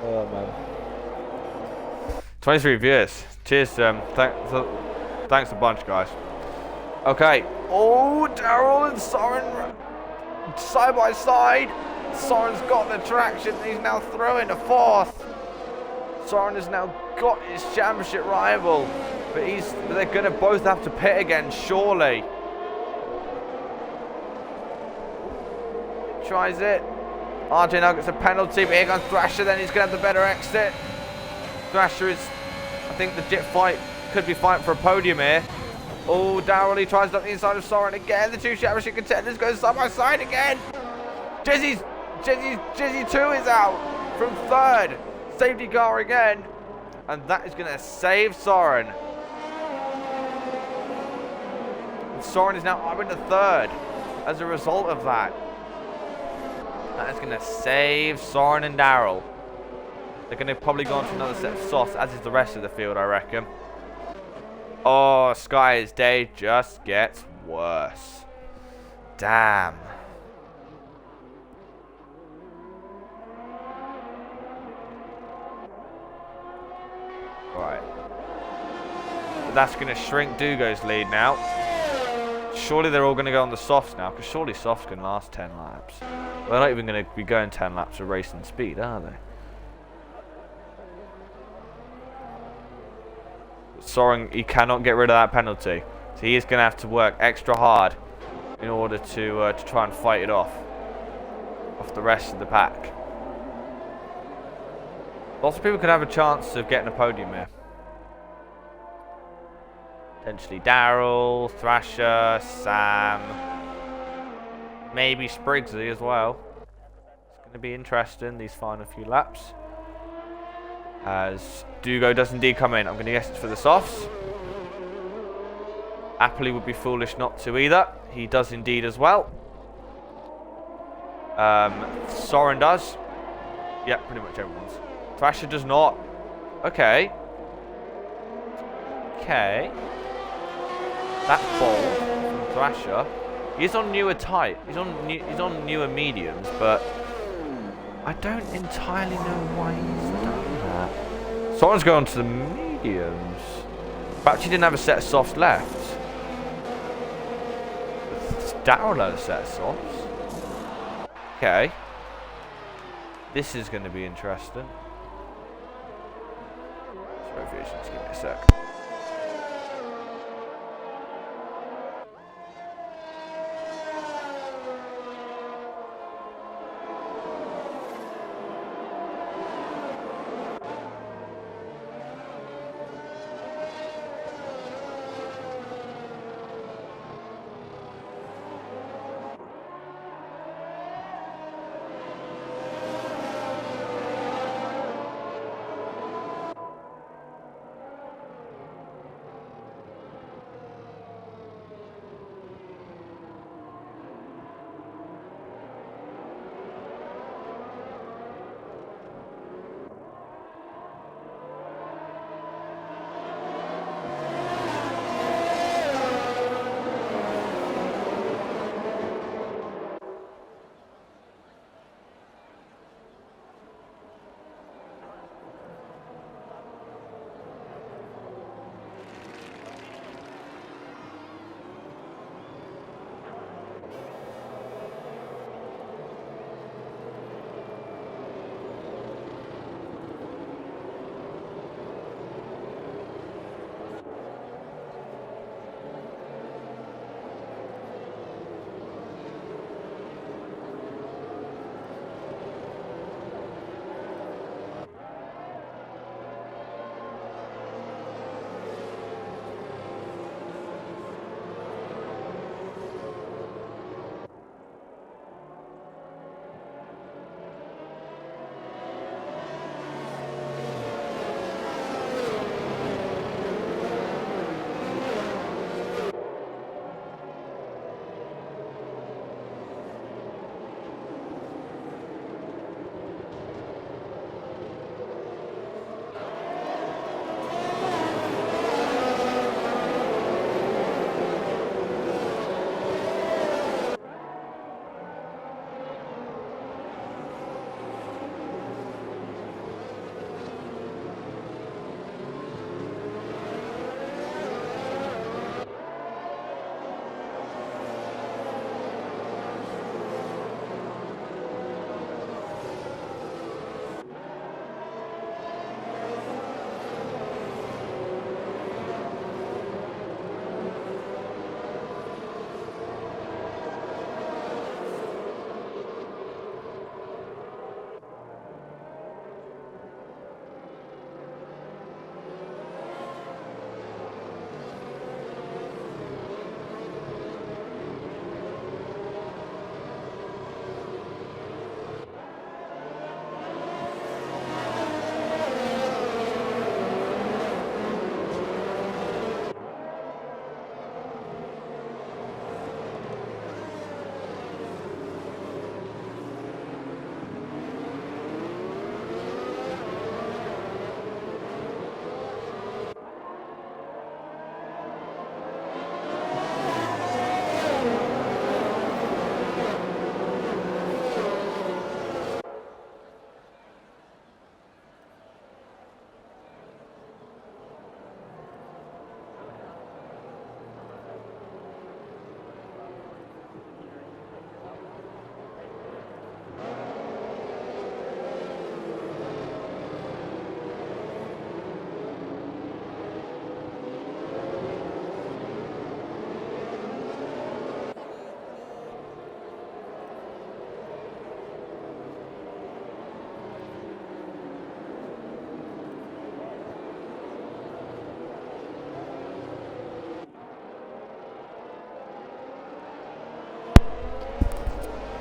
Oh man. 23 viewers. Cheers. Thanks a bunch, guys. Okay. Oh, Daryl and Soren side by side. Soren's got the traction. He's now through into 4th. Soren has now got his championship rival, but they're going to both have to pit again, surely. Tries it. RJ now gets a penalty, but here comes Thrasher, then he's going to have the better exit. Thrasher is, I think the Jit fight could be fighting for a podium here. Oh, Daryl, he tries it up the inside of Soren again. The 2 championship contenders go side by side again. Jezzy 2 is out from 3rd. Safety car again. And that is going to save Soren. And Soren is now up into 3rd as a result of that. That is going to save Soren and Daryl. They're going to probably go on to another set of softs, as is the rest of the field, I reckon. Oh, Sky's day just gets worse. Damn. Right. But that's going to shrink Dugo's lead now. Surely they're all going to go on the softs now, because surely softs can last 10 laps. They're not even going to be going 10 laps of racing speed, are they? Soren, he cannot get rid of that penalty. So he is going to have to work extra hard in order to try and fight it off the rest of the pack. Lots of people could have a chance of getting a podium here. Potentially Daryl, Thrasher, Sam, maybe Spriggsy as well. It's going to be interesting, these final few laps. As Dugo does indeed come in. I'm going to guess it's for the softs. Apolli would be foolish not to either. He does indeed as well. Soren does. Yeah, pretty much everyone's. Thrasher does not. Okay. Okay. That ball from Thrasher. He's on newer type. He's on newer mediums, but I don't entirely know why he's done that. Soren's going to the mediums. Perhaps he didn't have a set of softs left. Daryl had a set of softs. Okay. This is going to be interesting. Sorry, Vision, just give me a sec.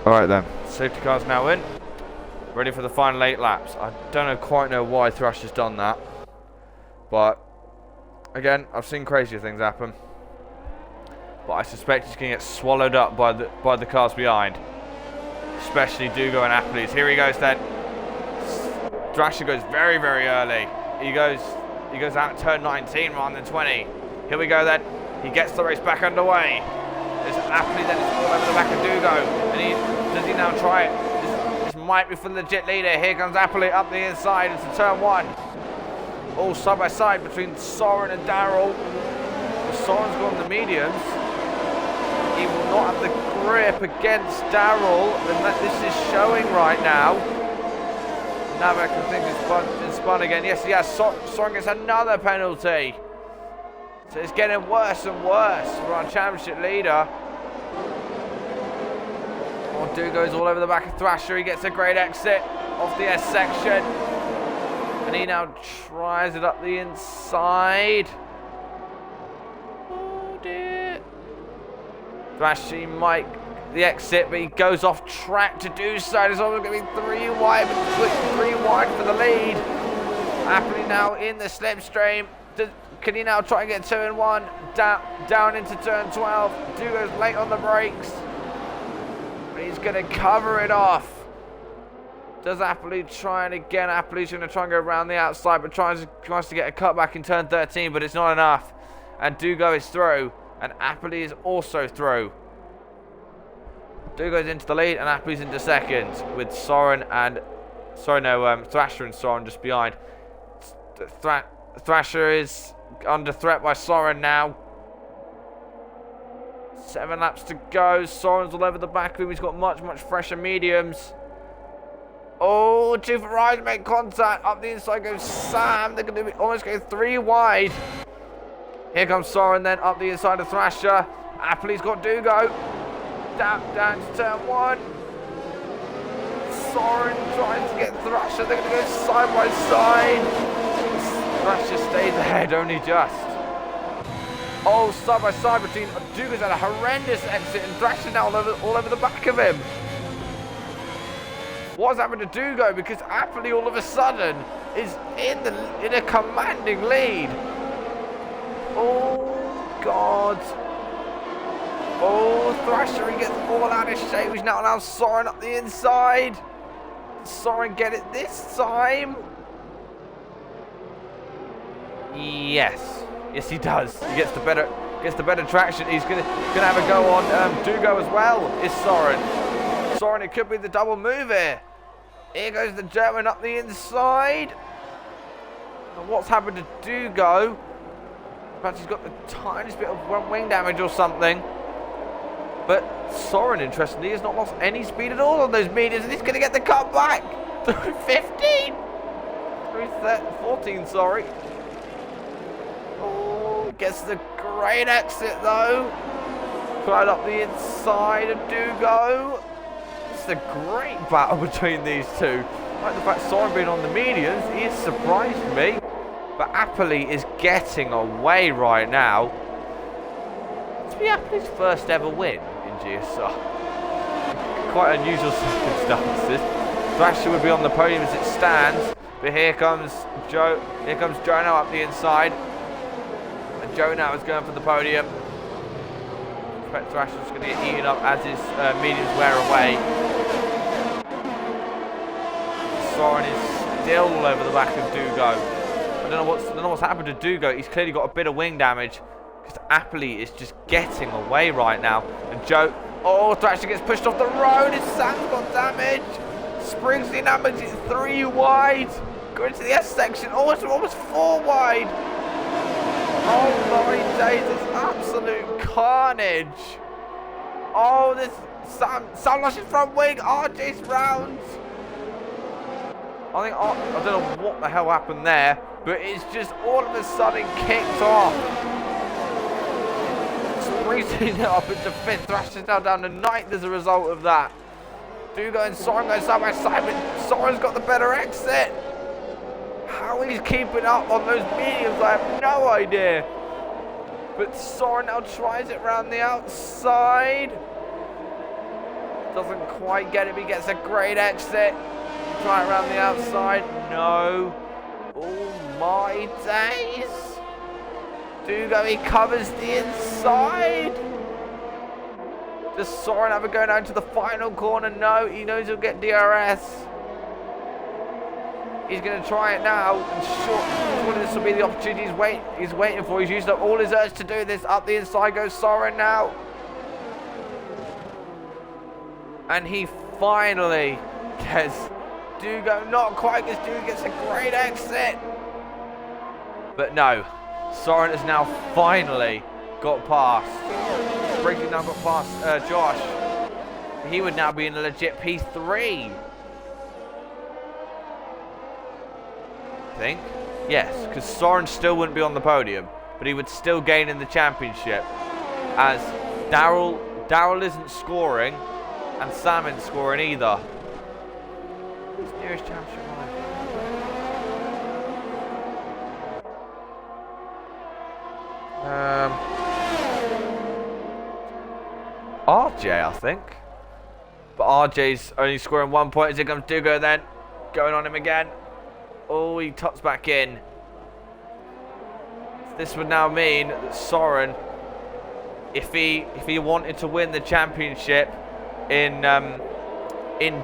Alright then, safety car's now in. Ready for the final 8 laps. I don't quite know why Thrash has done that. But, again, I've seen crazier things happen. But I suspect he's going to get swallowed up by the cars behind. Especially Dugo and Appleys. Here he goes then. Thrasher goes very, very early. He goes out turn 19 rather than 20. Here we go then. He gets the race back underway. There's Appley then, it's all over the back of Dugo. And does he now try it? This might be for the legit leader. Here comes Appley up the inside into turn 1. All side by side between Soren and Daryl. Soren's gone the mediums. He will not have the grip against Daryl, and that this is showing right now. Navak, I think, is spun again. Yes, he has. Soren gets another penalty. So it's getting worse and worse for our championship leader. Oh, Dugo's all over the back of Thrasher. He gets a great exit off the S section. And he now tries it up the inside. Oh dear. Thrasher might the exit, but he goes off track to do so. There's only going to be 3 wide, but 3 wide for the lead. Happily now in the slipstream. Can he now try and get 2 and 1? Down into turn 12. Dugo's late on the brakes. But he's going to cover it off. Does Appley try and again? Appley's going to try and go around the outside, but tries to get a cutback in turn 13, but it's not enough. And Dugo is through, and Appley is also through. Dugo's into the lead, and Appley's into second, with Soren and Thrasher and Soren just behind. Thrasher is under threat by Soren now. 7 laps to go. Soren's all over the back of him. He's got much fresher mediums. Oh, 2 for Ryan make contact. Up the inside goes Sam. They're going to almost go 3 wide. Here comes Soren then up the inside of Thrasher. Appley's got Dugo. Down to turn 1. Soren tries to get Thrasher. They're going to go side by side. Thrasher stays ahead, only just. Oh, side by side between Dugo's had a horrendous exit, and Thrasher now all over the back of him. What's happened to Dugo? Because Appley all of a sudden is in a commanding lead. Oh God. Oh, Thrasher, he gets all out of shape. He's now Soren up the inside. Soren get it this time. Yes, he does. He gets the better traction. He's gonna have a go on Dugo as well. Is Soren? Soren, it could be the double move here. Here goes the German up the inside. And what's happened to Dugo? Perhaps he's got the tiniest bit of wing damage or something. But Soren, interestingly, has not lost any speed at all on those mediums, and he's going to get the cut back through 15, through 14. Sorry. Oh, gets the great exit though. Right up the inside of Dugo. It's a great battle between these two. Like the fact Soren being on the mediums, he has surprised me. But Appley is getting away right now. To be Appley's first ever win in GSR. Quite unusual circumstances. Thrasher would be on the podium as it stands. But here comes Joe. Here comes Joe now up the inside. And Joe now is going for the podium. Thrasher's going to get eaten up as his mediums wear away. Soren is still all over the back of Dugo. I don't know what's happened to Dugo. He's clearly got a bit of wing damage because Appley is just getting away right now. And Joe, oh, Thrasher gets pushed off the road. His Sam's got damage. Springsteen now makes it 3 wide. Going to the S section. Oh, it's almost 4 wide. Oh my days, it's absolute carnage. Oh, this Sam lost his front wing. RJ's round. I don't know what the hell happened there, but it's just all of a sudden kicked off. Springsteen up into 5th. Thrasher's now down to 9th as a result of that. Dugo and Soren go side by side, but Soren's got the better exit. How he's keeping up on those mediums, I have no idea. But Soren now tries it round the outside. Doesn't quite get it, but he gets a great exit. Try it around the outside. No. Oh my days. Dugo, he covers the inside. Does Soren ever go down to the final corner? No, he knows he'll get DRS. He's going to try it now. And sure, this will be the opportunity he's waiting for. He's used up all his urge to do this. Up the inside goes Soren now. And he finally gets Dugo. Not quite, because Dugo gets a great exit. But no, Soren has now finally got past. Briggs now got past Josh. He would now be in a legit P3. I think. Yes, because Soren still wouldn't be on the podium, but he would still gain in the championship. As Daryl isn't scoring, and Sam isn't scoring either. Who's nearest championship RJ, I think. But RJ's only scoring 1 point as it comes Dugo then. Going on him again. Oh, he tucks back in. This would now mean that Soren, if he wanted to win the championship in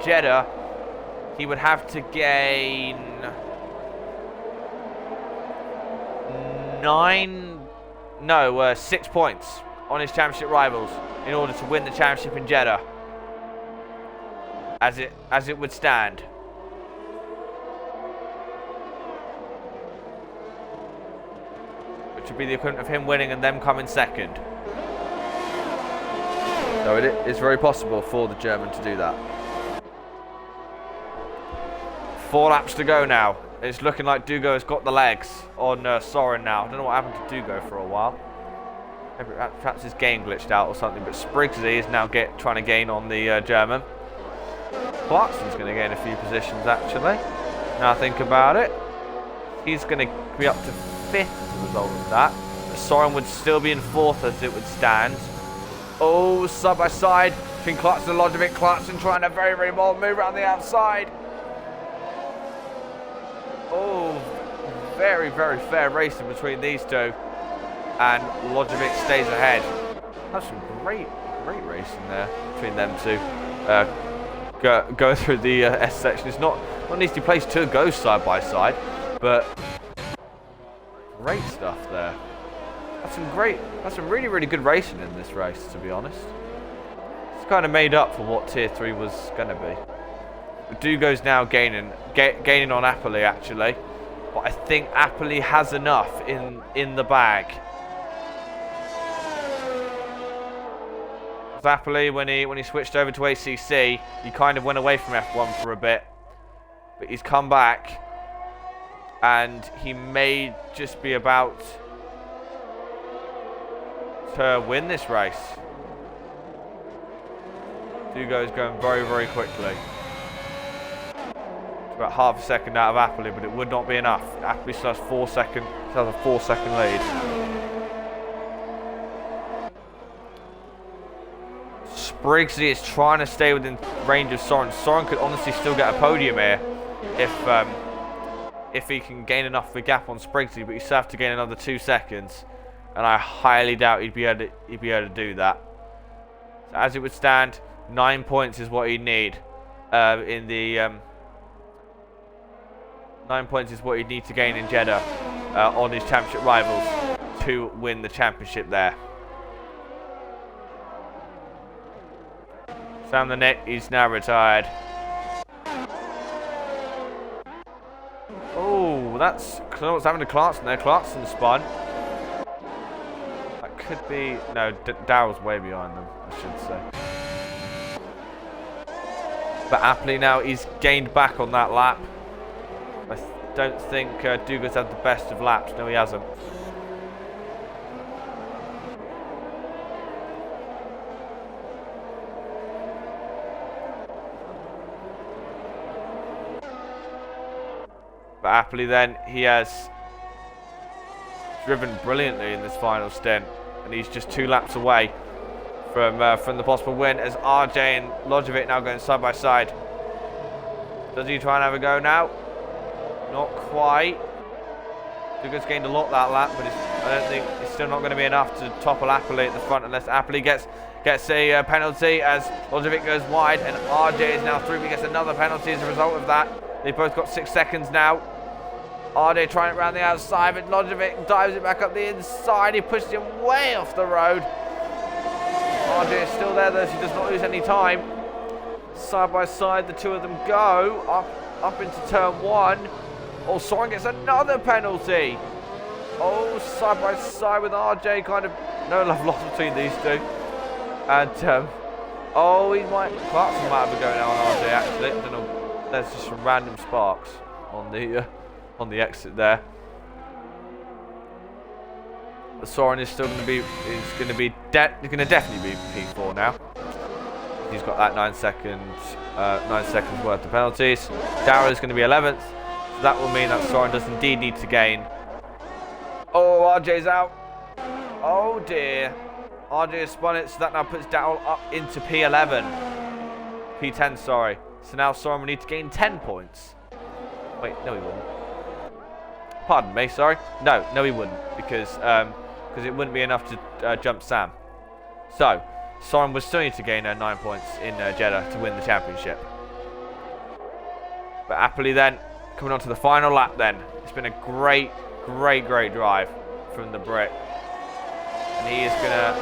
Jeddah, he would have to gain 6 points on his championship rivals in order to win the championship in Jeddah. As it would stand. Which would be the equivalent of him winning and them coming second. So it is very possible for the German to do that. 4 laps to go now. It's looking like Dugo has got the legs on Soren now. I don't know what happened to Dugo for a while. Maybe perhaps his game glitched out or something. But Spriggsy is now trying to gain on the German. Clarkson's going to gain a few positions actually. Now I think about it. He's going to be up to 5th as a result of that. But Soren would still be in 4th as it would stand. Oh, side by side between Clarkson and Lodovic. Clarkson trying a very, very bold move around the outside. Oh, very, very fair racing between these two. And Lodovic stays ahead. That's some great racing there between them two. Go through the S section. It's not an easy place to go side by side, but great stuff there. That's some really, really good racing in this race, to be honest. It's kind of made up for what Tier 3 was going to be. Dugo's now gaining on Apolli actually, but I think Apolli has enough in the bag. Apolli, when he switched over to ACC, he kind of went away from F1 for a bit, but he's come back, and he may just be about to win this race. Dugo is going very, very quickly. About half a second out of Apolli, but it would not be enough. Apolli still has 4 seconds, still has a 4-second lead. Spriggsy is trying to stay within range of Soren. Soren could honestly still get a podium here if he can gain enough of a gap on Spriggsy, but you still have to gain another 2 seconds, and I highly doubt he'd be able to do that. So as it would stand, 9 points is what he'd need 9 points is what he'd need to gain in Jeddah on his championship rivals to win the championship there. Sam the Net is now retired. Oh, that's what's happened to Clarkson there. Clarkson spun. That could be no. Daryl's way behind them, I should say. But Apolli now, he's gained back on that lap. I don't think Dugo's had the best of laps. No, he hasn't. But Apolli then, he has driven brilliantly in this final stint, and he's just 2 laps away from the possible win, as RJ and Lojovic now going side by side. Does he try and have a go now? Not quite. Duga's gained a lot that lap, but I don't think it's still not going to be enough to topple Apple at the front unless Apple gets a penalty as Lojovic goes wide, and RJ is now through. He gets another penalty as a result of that. They both got 6 seconds now. RJ trying it around the outside, but Lojovic dives it back up the inside. He pushes him way off the road. RJ is still there though, so he does not lose any time. Side by side, the two of them go up into turn 1. Oh, Soren gets another penalty. Oh, side by side with RJ, kind of no love lost between these two. And oh, Clarkson might have a go now on RJ actually. I don't know. There's just some random sparks on the exit there. But Soren is still going to be definitely be P4 now. He's got that 9 seconds worth of penalties. Darrell is going to be 11th. So that will mean that Soren does indeed need to gain. Oh, RJ's out. Oh dear. RJ has spun it, so that now puts Darrell up into P11. P10, sorry. So now Soren will need to gain 10 points. Wait, no he wouldn't. Pardon me, sorry. No he wouldn't, because it wouldn't be enough to jump Sam. So, Soren would still need to gain 9 points in Jeddah to win the championship. But happily then, coming on to the final lap then. It's been a great drive from the Brit. And he is going to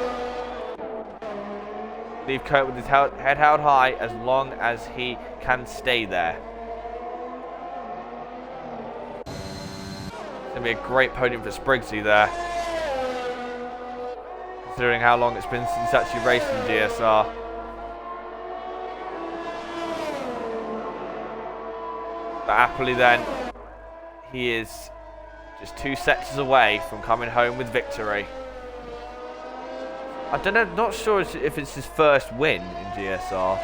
leave Kurt with his head held high as long as he can stay there. It's going to be a great podium for Spriggsy there. Considering how long it's been since actually raced in GSR. But happily then, he is just 2 sectors away from coming home with victory. I don't know, not sure if it's his first win in GSR.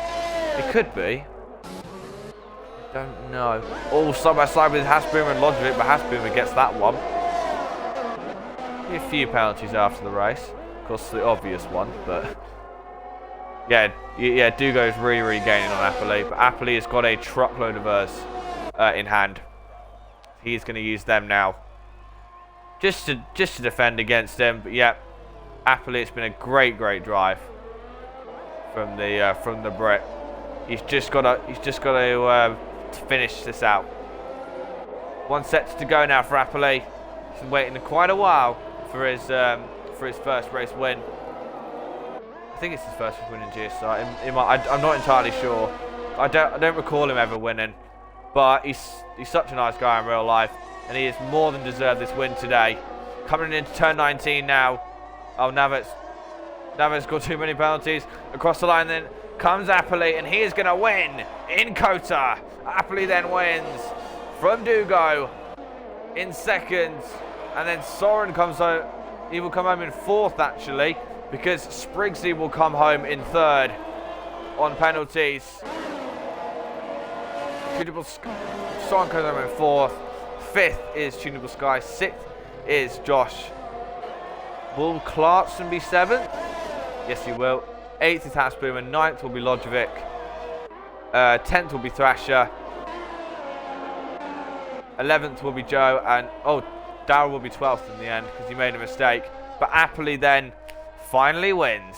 It could be. I don't know. All side by side with Hasboomer and Lojovic, but Hasboomer gets that one. A few penalties after the race. Of course, the obvious one, but yeah, Dugo is really gaining on Apple, but Apple has got a truckload of hers in hand. He's going to use them now, just to defend against them. But yeah, Apple, it's been a great drive from the Brit. He's just got to finish this out. 1 set to go now for Apple. He's been waiting quite a while for his first race win. I think it's his first win in GSR. I'm not entirely sure. I don't recall him ever winning, but he's such a nice guy in real life, and he has more than deserved this win today. Coming into turn 19 now. Oh, Navas got too many penalties. Across the line then comes Apple, and he is going to win in Kota. Apple then wins from Dugo in second, and then Soren comes home. He will come home in 4th actually, because Spriggsy will come home in 3rd on penalties. Soren comes home in 4th. 5th is Tunable Sky. 6th is Josh. Will Clarkson be 7th? Yes, he will. 8th is Hasboomer, and 9th will be Lojovic. 10th will be Thrasher. 11th will be Joe, and Darrell will be 12th in the end because he made a mistake. But Apple then finally wins.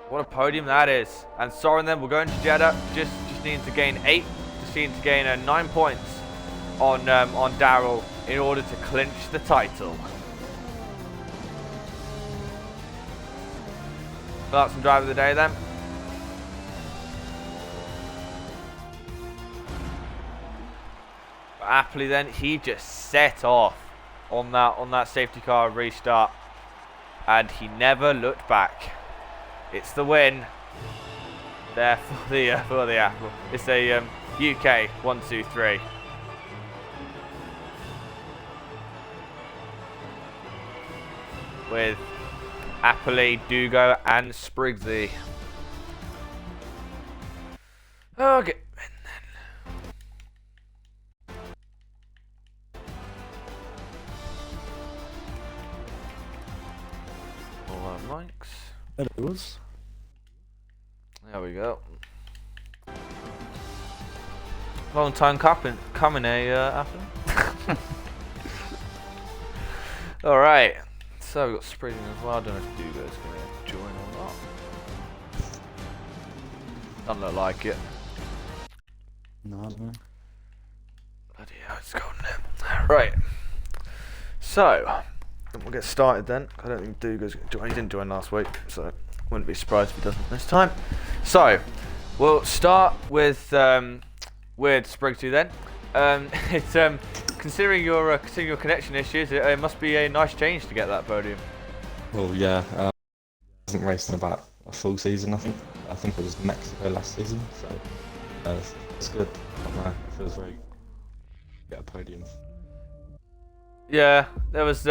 What a podium that is. And Soren then will go into Jeddah. Just needs to gain 9 points on Darrell in order to clinch the title. Clarkson driver of the day then. But Apple then, he just set off on that safety car restart, and he never looked back. It's the win there for the Apple. It's a UK 1, 2, 3. With Apple, Dugo, and Spriggsy. Okay. It was. There we go. Long time coming, Apple. Alright. So we've got Spring as well. I don't know if Dugo's going to join or not. Doesn't look like it. No, I don't know. Bloody hell, it's gone now. Right. So, we'll get started then. I don't think Dugo's going to join. He didn't join last week, so wouldn't be surprised if he doesn't this time. So, we'll start with Spriggsy then. It's considering your connection issues, it must be a nice change to get that podium. Well, yeah, I hasn't raced in about a full season. I think it was Mexico last season, so it's good. It feels very good to get a podium. Yeah, there was.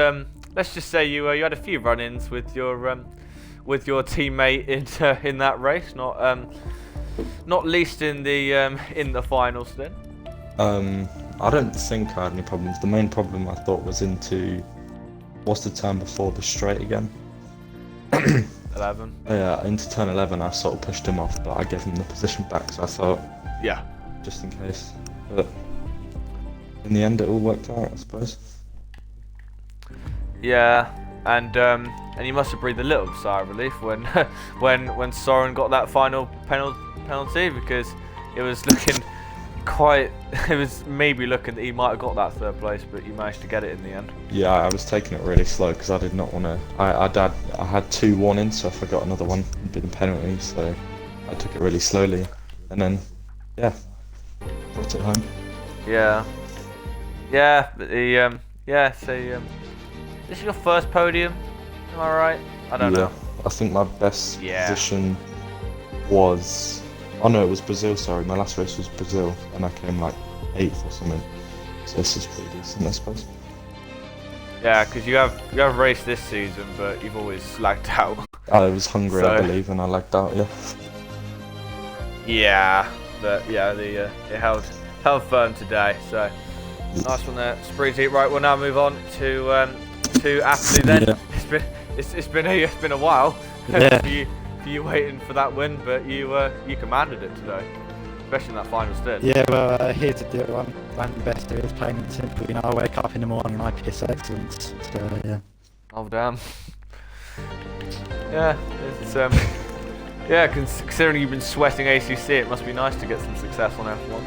Let's just say you had a few run-ins with your teammate in that race, not least in the finals then. I don't think I had any problems. The main problem I thought was into what's the turn before the straight again? 11. Yeah, into turn 11 I sort of pushed him off, but I gave him the position back, so I thought, yeah, just in case. But in the end, it all worked out, I suppose. Yeah, and you must have breathed a little sigh of relief when Soren got that final penalty, because it was looking it was maybe looking that he might have got that third place, but you managed to get it in the end. Yeah, I was taking it really slow because I did not want to. I had 2 warnings, so if I got another one, it'd be the penalty. So I took it really slowly, and then yeah, brought it home. Yeah, but So this is your first podium, am I right? I don't know. I think my best position was. Oh no, it was Brazil, sorry. My last race was Brazil, and I came like 8th or something. So this is pretty decent, I suppose. Yeah, because you have raced this season, but you've always lagged out. I was hungry, I believe, and I lagged out, yeah. Yeah, but yeah, it held firm today, so nice one there, Spreezy. Right, we'll now move on to Apsley then. Yeah. It's been a while. Yeah. for you waiting for that win, but you commanded it today, especially in that final stint. Yeah, well, here to do it. I'm the best there is, plain and simple. You know, I wake up in the morning and I piss excellence. So yeah. Oh damn. Yeah, it's considering you've been sweating ACC, it must be nice to get some success on F1.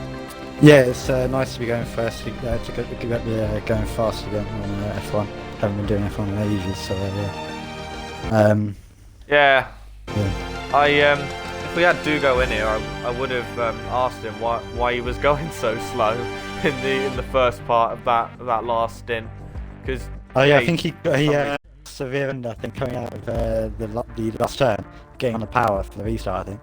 Yeah, it's nice to be going first, to get going fast again on F1. Haven't been doing F1 in ages, so yeah. Yeah. If we had Dugo in here, I would have asked him why he was going so slow in the first part of that last stint. Because I think he severe under, I think, coming out of the last turn, getting on the power for the restart, I think.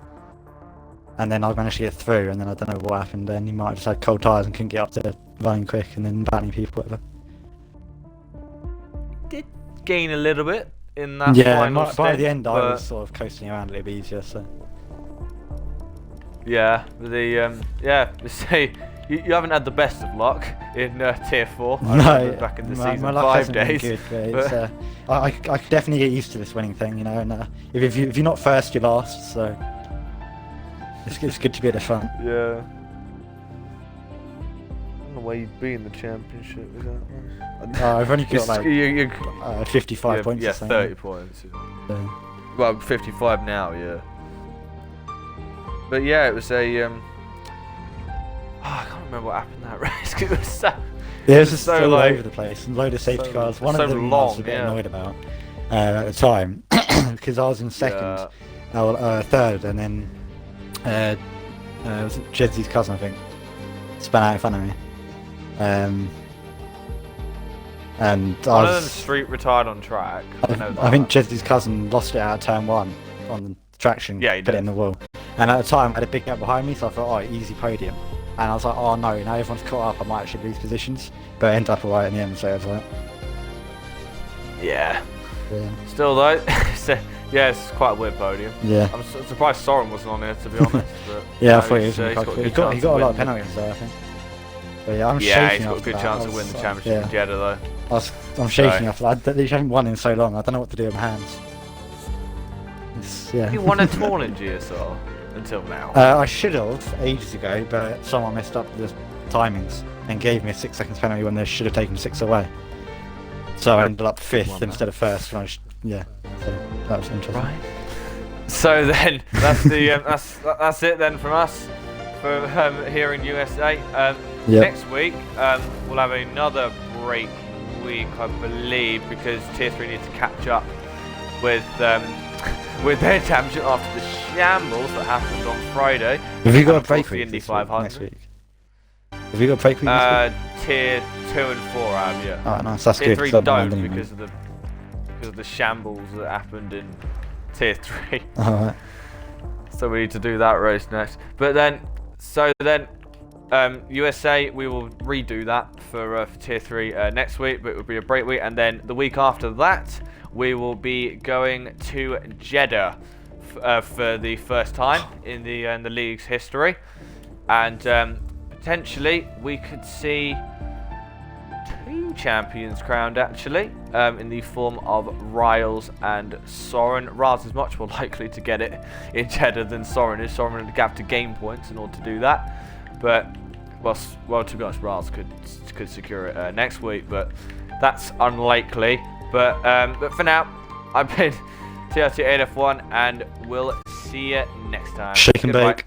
And then I managed to get through, and then I don't know what happened. Then he might have just had cold tyres and couldn't get up to running quick, and then battling people, whatever. Did gain a little bit in that final stint, by the end I was sort of coasting around a little bit easier, so. Yeah, they say you haven't had the best of luck in Tier 4. No, back in the my season, luck 5 hasn't days. been good, but it's, I could definitely get used to this winning thing, you know. And if you're not first, you're last, so it's good to be at the front. Yeah. I don't know why you'd be in the championship. Is that nice? I've only got like 55 points. Yeah, or something. 30 points. Well, 55 now, yeah. But yeah, it was a. I can't remember what happened in that race. It was so. Yeah, it was just so all like, over the place, and load of safety cars. One so of them long, I was a bit annoyed about at the time because I was in second, third, and then was it Jedsy's cousin, I think, spun out in front of me. And one of them street retired on track. I think Jedsy's cousin lost it out of turn 1 on the traction, yeah, he put did. it in the wall. And at the time I had a big gap behind me, so I thought, oh, easy podium. And I was like, oh no, now everyone's caught up, I might actually lose positions. But I ended up alright in the end, so it was like... Yeah. Still though, it's quite a weird podium. Yeah. I'm surprised Soren wasn't on here, to be honest. But, yeah, I thought he was he got a lot of penalties there, I think. But yeah, he's got a good chance to win the championship in Jeddah though. I'm shaking after that. I literally haven't won in so long, I don't know what to do with my hands. Yeah. You won at all in GSR until now. I should have ages ago, but someone messed up the timings and gave me a 6 seconds penalty when they should have taken 6 away. So I ended up 5th instead of 1st. When yeah, so that was interesting. Right. So then, that's the that's it then from us for here in USA. Next week we'll have another break week, I believe, because Tier 3 need to catch up with their championship after the shambles that happened on Friday. Have you got a break the week Indy next 500 week? Have you got a break week this week? Tier 2 and 4 I have, yeah. Alright, nice. That's Tier good. 3 'cause I don't anyway. because of the shambles that happened in Tier 3. Alright. So we need to do that race next. But then, USA, we will redo that for Tier 3 next week, but it will be a break week. And then the week after that, we will be going to Jeddah for the first time in the league's history. And potentially, we could see 2 champions crowned, actually, in the form of Riles and Soren. Riles is much more likely to get it in Jeddah than Soren is. Soren would have to gain points in order to do that. But, well, to be honest, Riles could secure it next week, but that's unlikely. But for now, I've been TRT AdeF1, and we'll see you next time. Shake and Goodbye. bake.